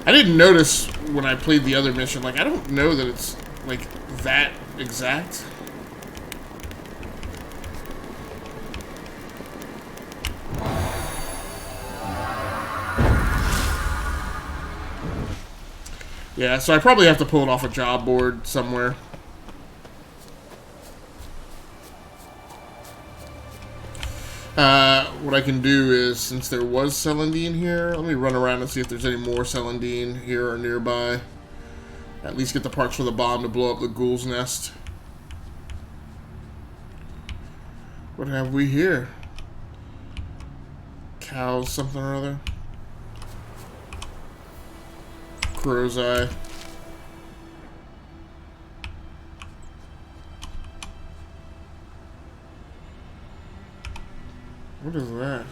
I didn't notice when I played the other mission. Like, I don't know that it's like that exact. Yeah, so I probably have to pull it off a job board somewhere. What I can do is, since there was celandine here, let me run around and see if there's any more celandine here or nearby. At least get the parts for the bomb to blow up the ghoul's nest. What have we here? Cows something or other? Crow's eye. What is that?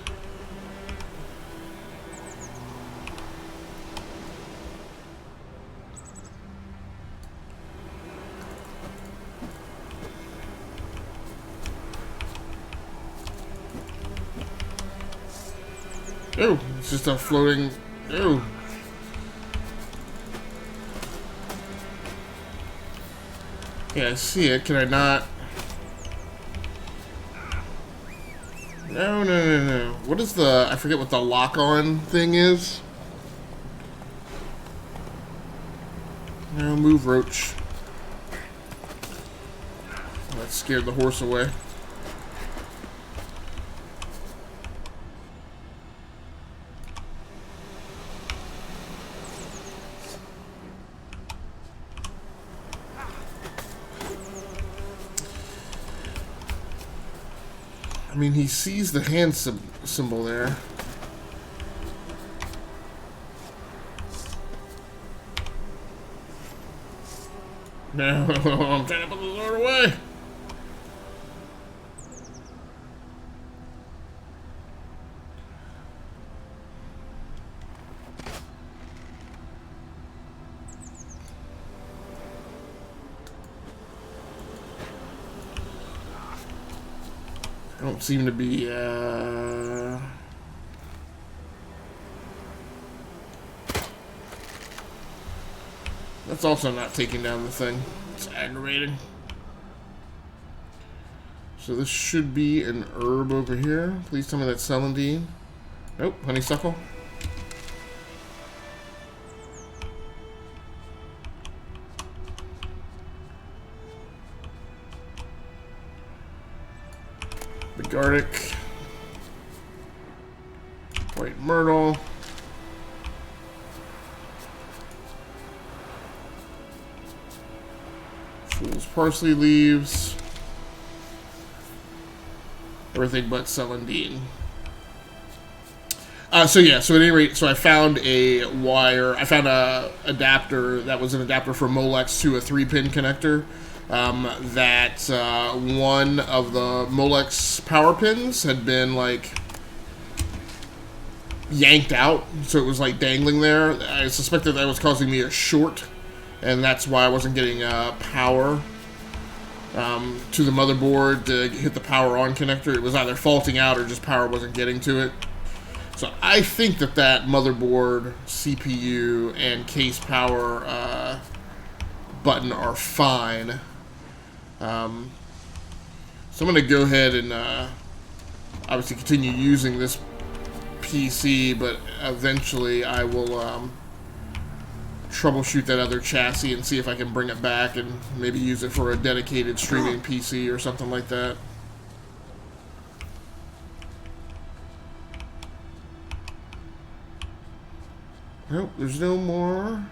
Oh, it's just a floating... Oh. Yeah, I see it. Can I not... No, no, no, no. What is the... I forget what the lock-on thing is. No, move, roach. Oh, that scared the horse away. I mean, he sees the hand symbol there. No, I'm trying to put the sword away. Don't seem to be, That's also not taking down the thing. It's aggravating. So this should be an herb over here. Please tell me that's celandine. Nope, honeysuckle. The garlic. White myrtle. Fool's parsley leaves. Everything but celandine. So yeah, so at any rate, so I found a wire. I found a adapter that was an adapter from Molex to a 3-pin connector. That one of the Molex power pins had been like yanked out, so it was like dangling there. I suspected that was causing me a short, and that's why I wasn't getting power to the motherboard to hit the power on connector. It was either faulting out or just power wasn't getting to it. So I think that that motherboard, CPU, and case power button are fine. So I'm going to go ahead and obviously continue using this PC, but eventually I will troubleshoot that other chassis and see if I can bring it back and maybe use it for a dedicated streaming PC or something like that. Nope, there's no more.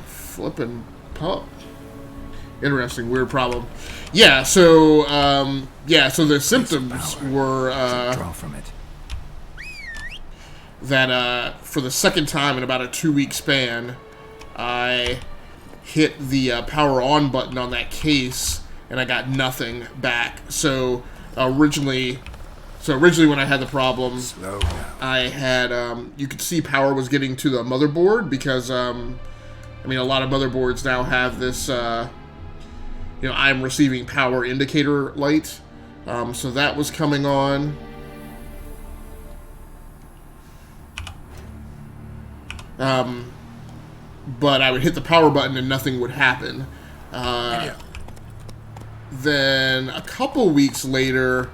Flippin' pup. Interesting, weird problem. Yeah, so so the symptoms were draw from it. That for the second time in about a 2-week span, I hit the power on button on that case and I got nothing back. So originally when I had the problem, I had you could see power was getting to the motherboard because I mean, a lot of motherboards now have this, I'm receiving power indicator light. So that was coming on. But I would hit the power button and nothing would happen. Then a couple weeks later,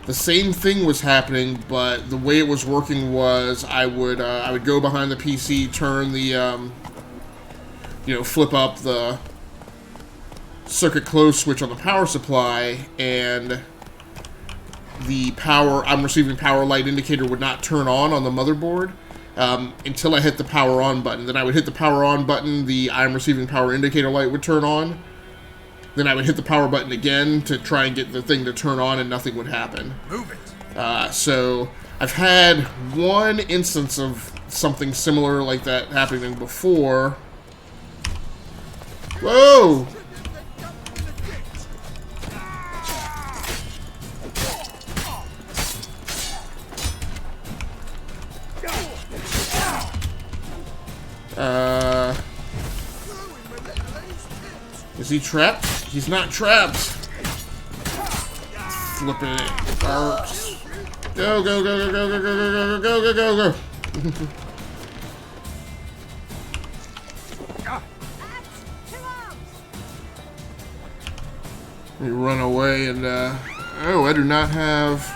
the same thing was happening, but the way it was working was I would go behind the PC, turn the flip up the circuit close switch on the power supply, and the power I'm receiving power light indicator would not turn on the motherboard until I hit the power on button. Then I would hit the power on button, the I'm receiving power indicator light would turn on. Then I would hit the power button again to try and get the thing to turn on, and nothing would happen. Move it. So I've had one instance of something similar like that happening before. Whoa! Is he trapped? He's not trapped. flipping it. Fireworks. Go, go, go, go, go, go, go, go, go, go, go, go. You run away and, oh, I do not have...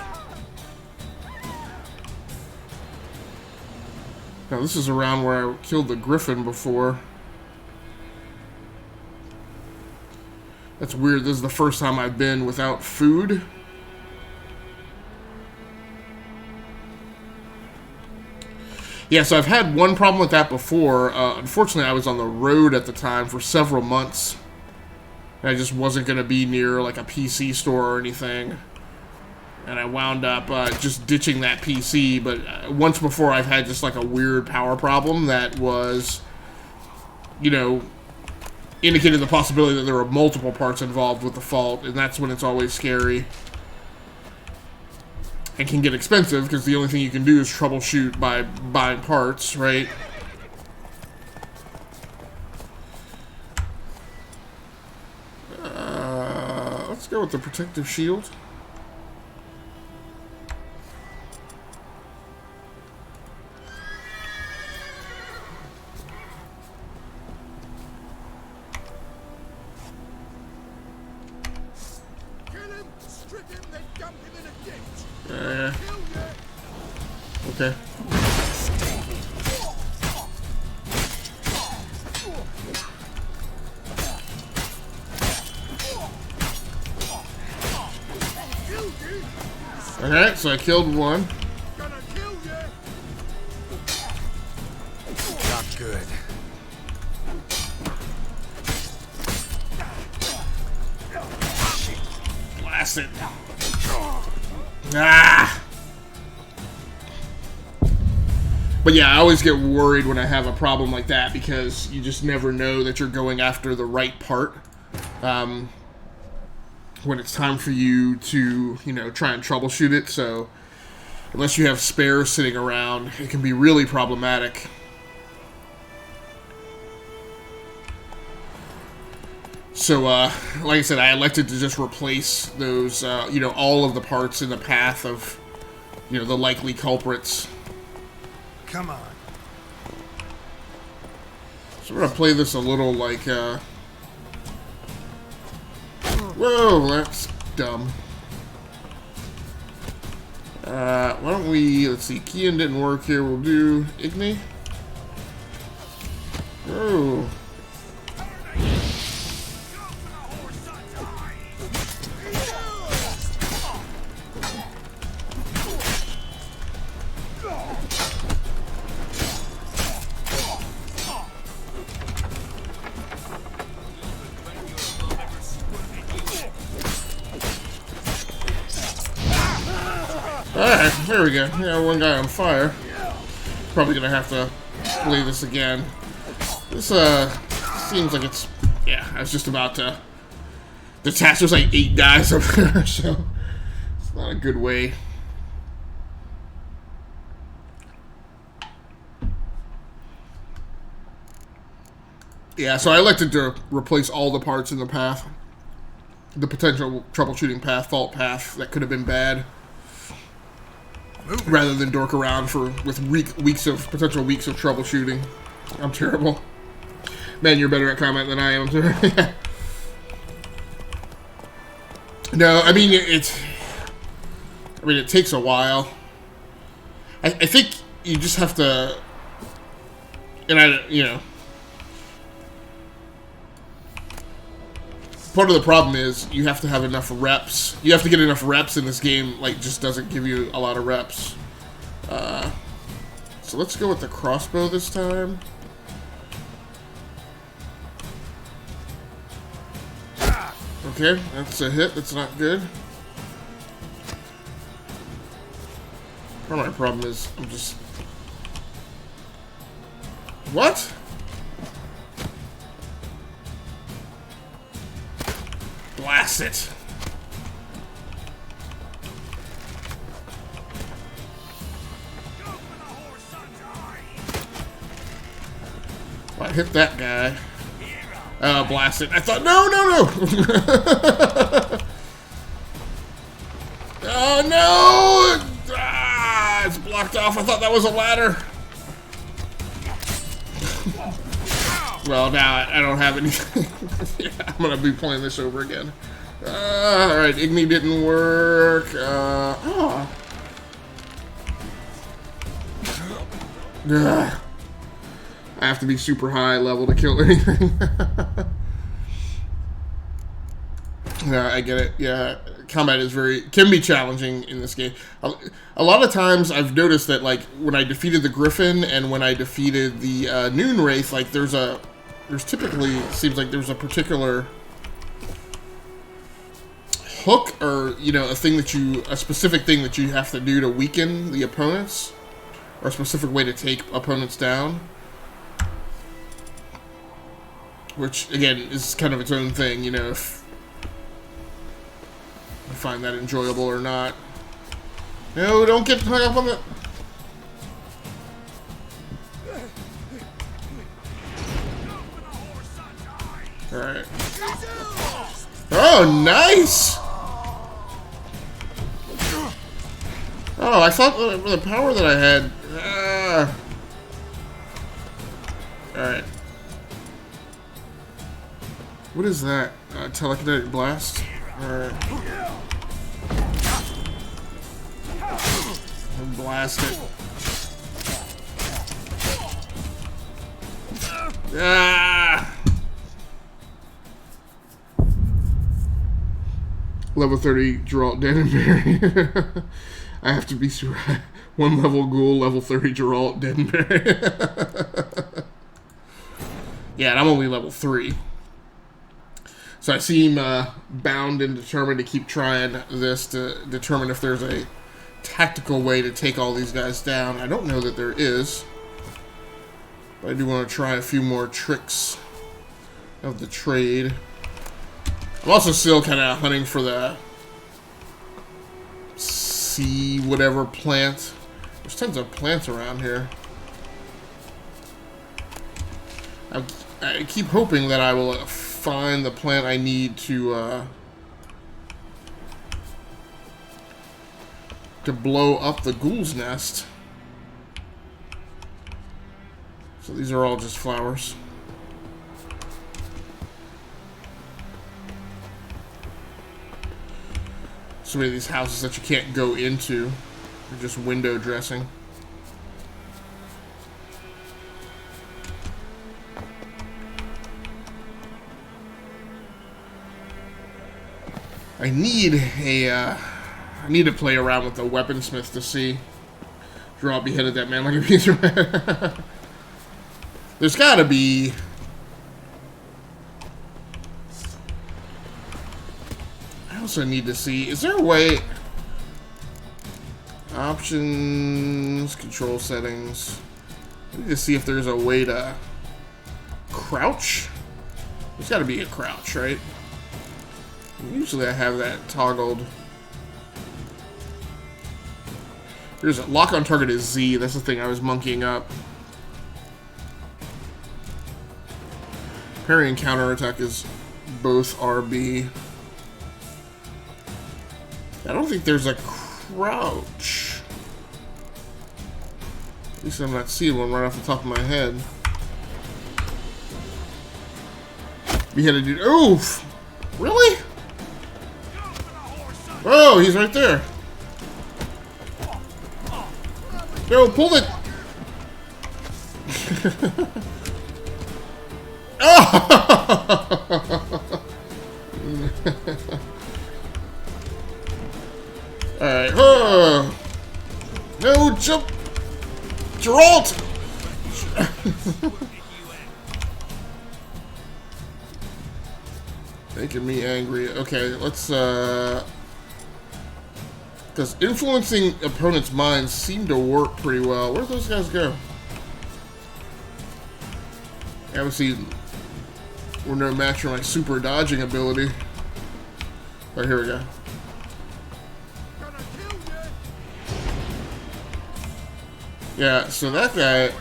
Now, this is around where I killed the griffin before. That's weird. This is the first time I've been without food. Yeah, so I've had one problem with that before. Unfortunately, I was on the road at the time for several months. I just wasn't going to be near like a PC store or anything. And I wound up just ditching that PC. But once before I've had just like a weird power problem that was, you know, indicated the possibility that there were multiple parts involved with the fault. And that's when it's always scary. And can get expensive because the only thing you can do is troubleshoot by buying parts, right? Let's go with the protective shield. Okay. Alright, so I killed one. Not good. Blast it. Ah! But yeah, I always get worried when I have a problem like that because you just never know that you're going after the right part. When it's time for you to, you know, try and troubleshoot it. So unless you have spares sitting around, it can be really problematic. So, like I said, I elected to just replace those, you know, all of the parts in the path of, you know, the likely culprits. Come on. So we're gonna play this a little like, whoa, that's dumb. Why don't we, let's see, Kian didn't work here, we'll do Igni. Whoa. Alright, there we go. Yeah, one guy on fire. Probably gonna have to play this again. This, seems like it's... Yeah, I was just about to detach. There's like 8 guys up there, so... It's not a good way. Yeah, so I elected to replace all the parts in the path. The potential troubleshooting path, fault path, that could have been bad. Rather than dork around with potential weeks of troubleshooting. I'm terrible. Man, you're better at combat than I am. No, I mean it takes a while. I think you just have to, and you know, part of the problem is you have to have enough reps. You have to get enough reps in this game. Like, just doesn't give you a lot of reps. So let's go with the crossbow this time. Okay, that's a hit. That's not good. Part of my problem is I'm just... What? Blast it. Well, I hit that guy. Blast it. I thought, no. Oh no! Ah, it's blocked off. I thought that was a ladder. Well, now I don't have anything. Yeah, I'm gonna be playing this over again. Alright, Igni didn't work. I have to be super high level to kill anything. Yeah, I get it. Yeah, combat is can be challenging in this game. A lot of times I've noticed that, like, when I defeated the Griffin and when I defeated the Noon Wraith, like, there's typically, seems like there's a particular hook or, you know, a specific thing that you have to do to weaken the opponents, or a specific way to take opponents down. Which, again, is kind of its own thing, you know, if I find that enjoyable or not. No, don't get hung up on the... Alright. Oh, nice! Oh, I thought the power that I had... Alright. What is that? Telekinetic blast? Alright. Blast it. Ah! Level 30 Geralt Denenberry. I have to be sure. 1 level ghoul, level 30 Geralt Denenberry. Yeah, and I'm only level 3. So I seem bound and determined to keep trying this to determine if there's a tactical way to take all these guys down. I don't know that there is, but I do want to try a few more tricks of the trade. I'm also still kind of hunting for the sea whatever plant. There's tons of plants around here. I keep hoping that I will find the plant I need to blow up the ghoul's nest. So these are all just flowers. So many of these houses that you can't go into. They're just window dressing. I need to play around with the weaponsmith to see. Draw beheaded that man like a piece of... There's gotta be... I also need to see... Is there a way... Options... Control settings... I need to see if there's a way to... Crouch? There's gotta be a crouch, right? Usually I have that toggled. Here's a lock on target is Z. That's the thing I was monkeying up. Parry and counter attack is both RB. I don't think there's a crouch. At least I'm not seeing one right off the top of my head. We had to do. Oof! Really? Oh, he's right there. Yo, pull it! Oh! Alright. No, jump! Geralt! Making me angry. Okay, let's, because influencing opponents' minds seem to work pretty well. Where'd those guys go? Obviously, we're no match for my super dodging ability. Oh, here we go. Yeah, so that guy...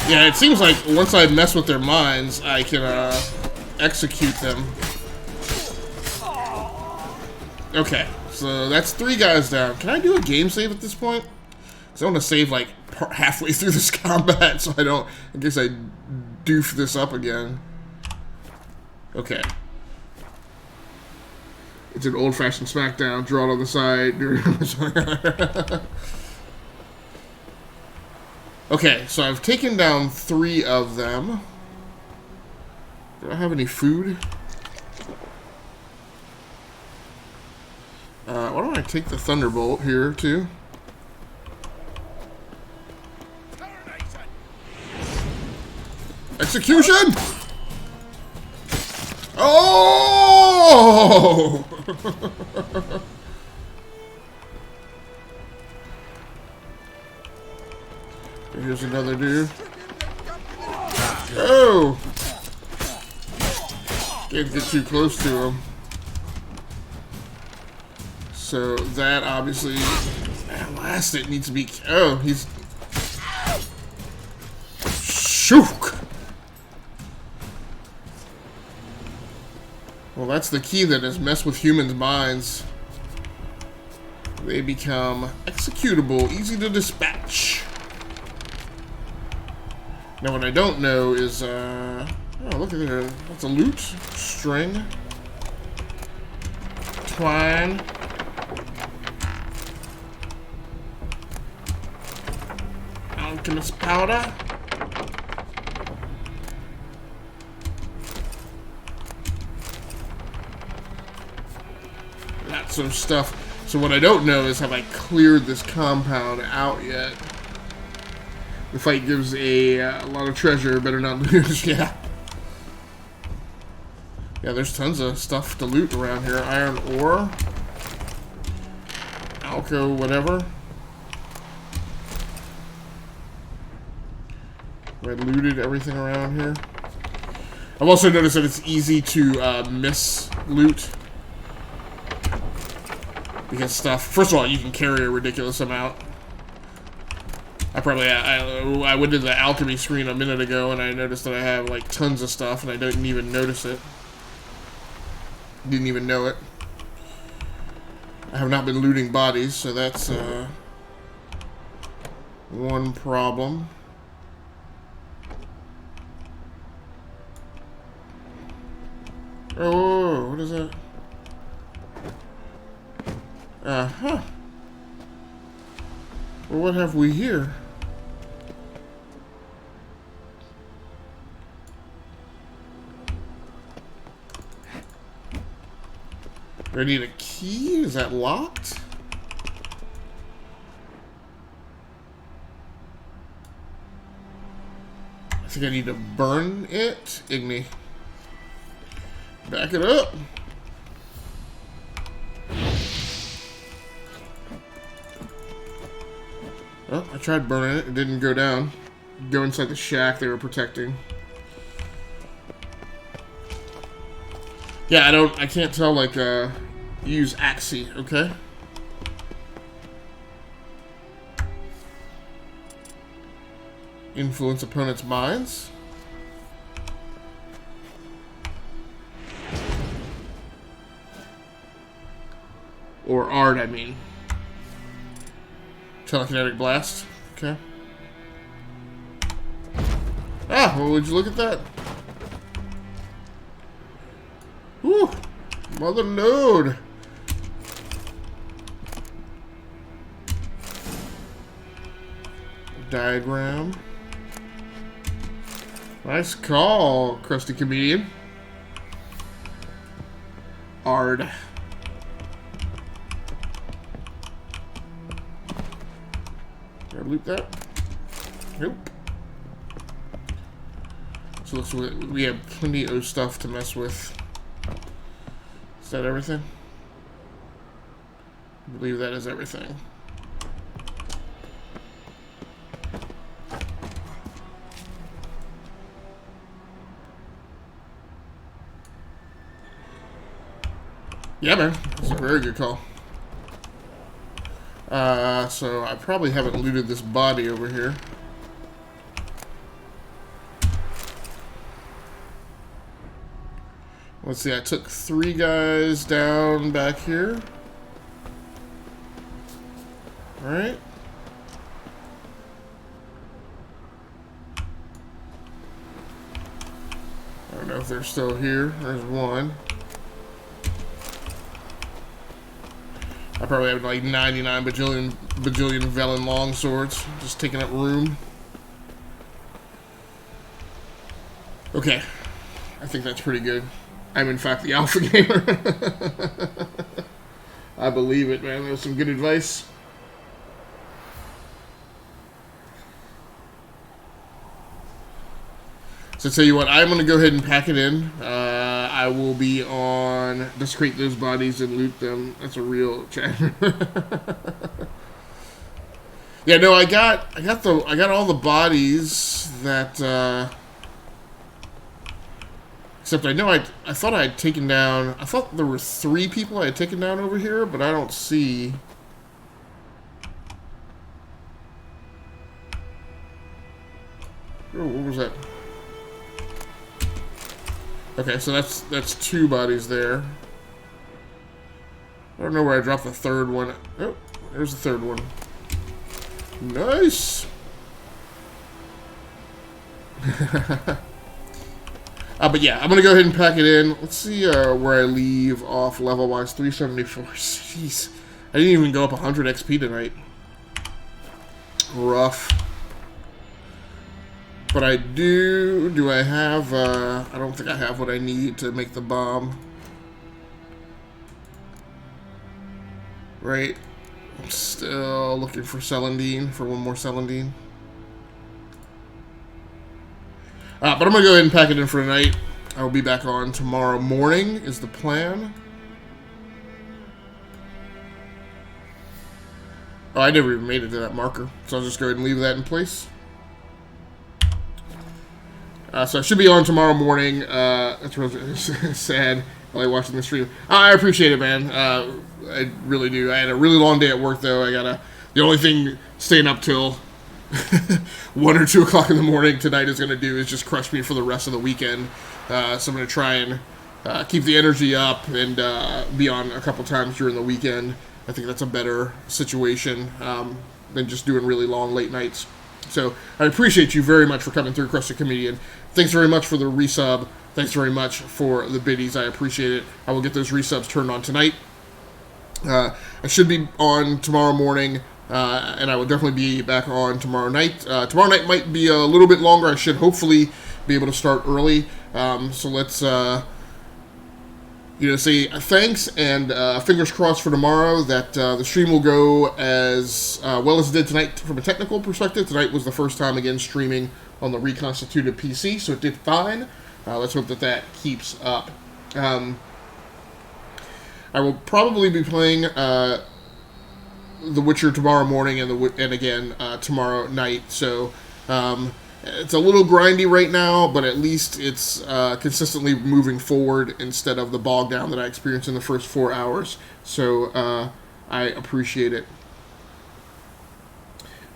Yeah, it seems like once I mess with their minds, I can execute them. Okay, so that's 3 guys down. Can I do a game save at this point? Because I want to save like halfway through this combat, so I don't, in case I doof this up again. Okay. It's an old-fashioned SmackDown. Draw it on the side. Okay, so I've taken down 3 of them. Do I have any food? Why don't I take the Thunderbolt here, too? Execution! Oh! Here's another dude. Oh! Can't get too close to him. So that obviously, at last it needs to be. Oh, he's. Shook! Well, that's the key that is mess with humans' minds. They become executable, easy to dispatch. Now, what I don't know is, oh, look at there. That's a loot. String. Twine. Alchemist powder. Lots of stuff. So what I don't know is have I cleared this compound out yet? The fight gives a lot of treasure. Better not lose. Yeah. Yeah, there's tons of stuff to loot around here. Iron ore. Alco, whatever. I looted everything around here. I've also noticed that it's easy to miss loot. Because stuff, first of all, you can carry a ridiculous amount. I went to the alchemy screen a minute ago and I noticed that I have like tons of stuff and I didn't even notice it. Didn't even know it. I have not been looting bodies, so that's one problem. Oh, what is that? Uh-huh. Well, what have we here? Do I need a key? Is that locked? I think I need to burn it. Igni. Back it up. Oh, I tried burning it. It didn't go down. Go inside the shack they were protecting. Yeah, I can't tell, like, use Axie, okay? Influence opponents' minds. Or art, I mean. Telekinetic blast. Okay. Ah, well, would you look at that? Whew. Mother node. Diagram. Nice call, crusty comedian. Ard. Did I loot that? Nope. So looks like we have plenty of stuff to mess with. Is that everything? I believe that is everything. Yeah, man. That's a very good call. So I probably haven't looted this body over here. Let's see, I took 3 guys down back here. Alright. I don't know if they're still here. There's one. I probably have like 99 bajillion Velen long swords, just taking up room. Okay, I think that's pretty good. I'm in fact the alpha gamer. I believe it, man. That was some good advice. So tell you what, I'm going to go ahead and pack it in. I will be on desecrate those bodies and loot them. That's a real chat. Yeah, no, I got all the bodies that except I know I thought I had taken down, I thought there were 3 people I had taken down over here, but I don't see. Oh, what was that? Okay, so that's 2 bodies there. I don't know where I dropped the 3rd one. Oh, there's the 3rd one. Nice. But yeah, I'm gonna go ahead and pack it in. Let's see where I leave off level-wise. 374. Jeez, I didn't even go up 100 XP tonight. Rough. But I do. Do I have? I don't think I have what I need to make the bomb. Right. I'm still looking for Celandine, for one more Celandine. But I'm gonna go ahead and pack it in for tonight. I will be back on tomorrow morning. Is the plan? Oh, I never even made it to that marker, so I'll just go ahead and leave that in place. So I should be on tomorrow morning. That's really sad. I like watching the stream. I appreciate it, man. I really do. I had a really long day at work, though. The only thing staying up till 1 or 2 o'clock in the morning tonight is going to do is just crush me for the rest of the weekend. So I'm going to try and keep the energy up and be on a couple times during the weekend. I think that's a better situation than just doing really long late nights. So I appreciate you very much for coming through, Crusted Comedian. Thanks very much for the resub. Thanks very much for the biddies. I appreciate it. I will get those resubs turned on tonight. I should be on tomorrow morning, and I will definitely be back on tomorrow night. Tomorrow night might be a little bit longer. I should hopefully be able to start early. So let's say thanks and fingers crossed for tomorrow that the stream will go as well as it did tonight from a technical perspective. Tonight was the first time again streaming on the reconstituted PC, so it did fine. Let's hope that keeps up. I will probably be playing The Witcher tomorrow morning and again tomorrow night. So it's a little grindy right now, but at least it's consistently moving forward instead of the bog down that I experienced in the first 4 hours. So I appreciate it.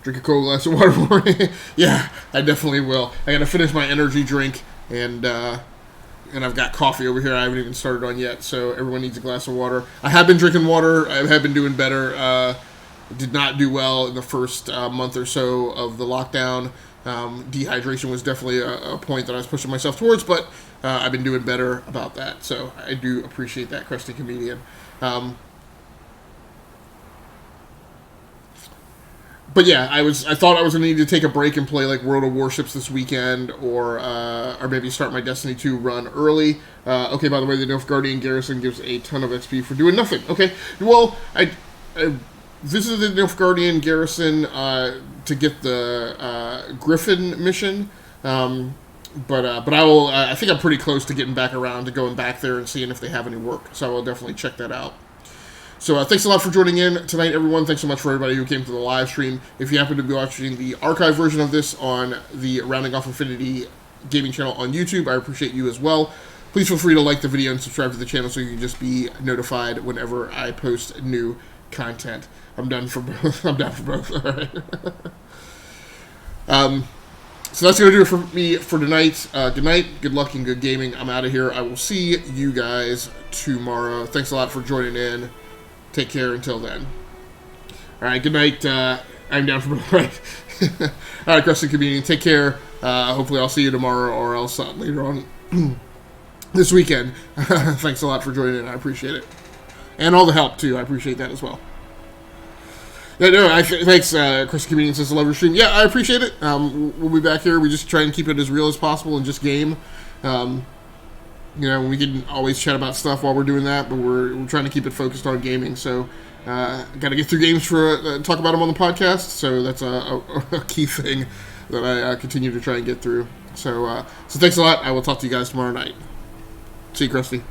Drink a cold glass of water for me. Yeah, I definitely will. I gotta finish my energy drink, and I've got coffee over here I haven't even started on yet, so everyone needs a glass of water. I have been drinking water. I have been doing better. Did not do well in the first month or so of the lockdown. Dehydration was definitely a point that I was pushing myself towards, but I've been doing better about that, so I do appreciate that, Crusty Comedian. But yeah, I thought I was gonna need to take a break and play like World of Warships this weekend, or maybe start my Destiny 2 run early. Okay, by the way, the Nilfgaardian garrison gives a ton of XP for doing nothing. Okay, well, I visited the Nilfgaardian garrison to get the Griffin mission, but I think I'm pretty close to getting back around to going back there and seeing if they have any work. So I will definitely check that out. So thanks a lot for joining in tonight, everyone. Thanks so much for everybody who came to the live stream. If you happen to be watching the archive version of this on the Rounding Off Infinity gaming channel on YouTube, I appreciate you as well. Please feel free to like the video and subscribe to the channel so you can just be notified whenever I post new content. I'm done for both. I'm down for both. All right. So that's going to do it for me for tonight. Good night, good luck, and good gaming. I'm out of here. I will see you guys tomorrow. Thanks a lot for joining in. Take care until then. All right, good night. I'm down for right. All right, Crescent Community, take care. Hopefully I'll see you tomorrow or else later on this weekend. Thanks a lot for joining in. I appreciate it. And all the help, too. I appreciate that as well. Yeah, no, thanks, Chris Comedian says, I love your stream. Yeah, I appreciate it. We'll be back here. We just try and keep it as real as possible and just game. We can always chat about stuff while we're doing that, but we're trying to keep it focused on gaming. So, got to get through games for talk about them on the podcast. So that's a key thing that I continue to try and get through. So thanks a lot. I will talk to you guys tomorrow night. See you, Krusty.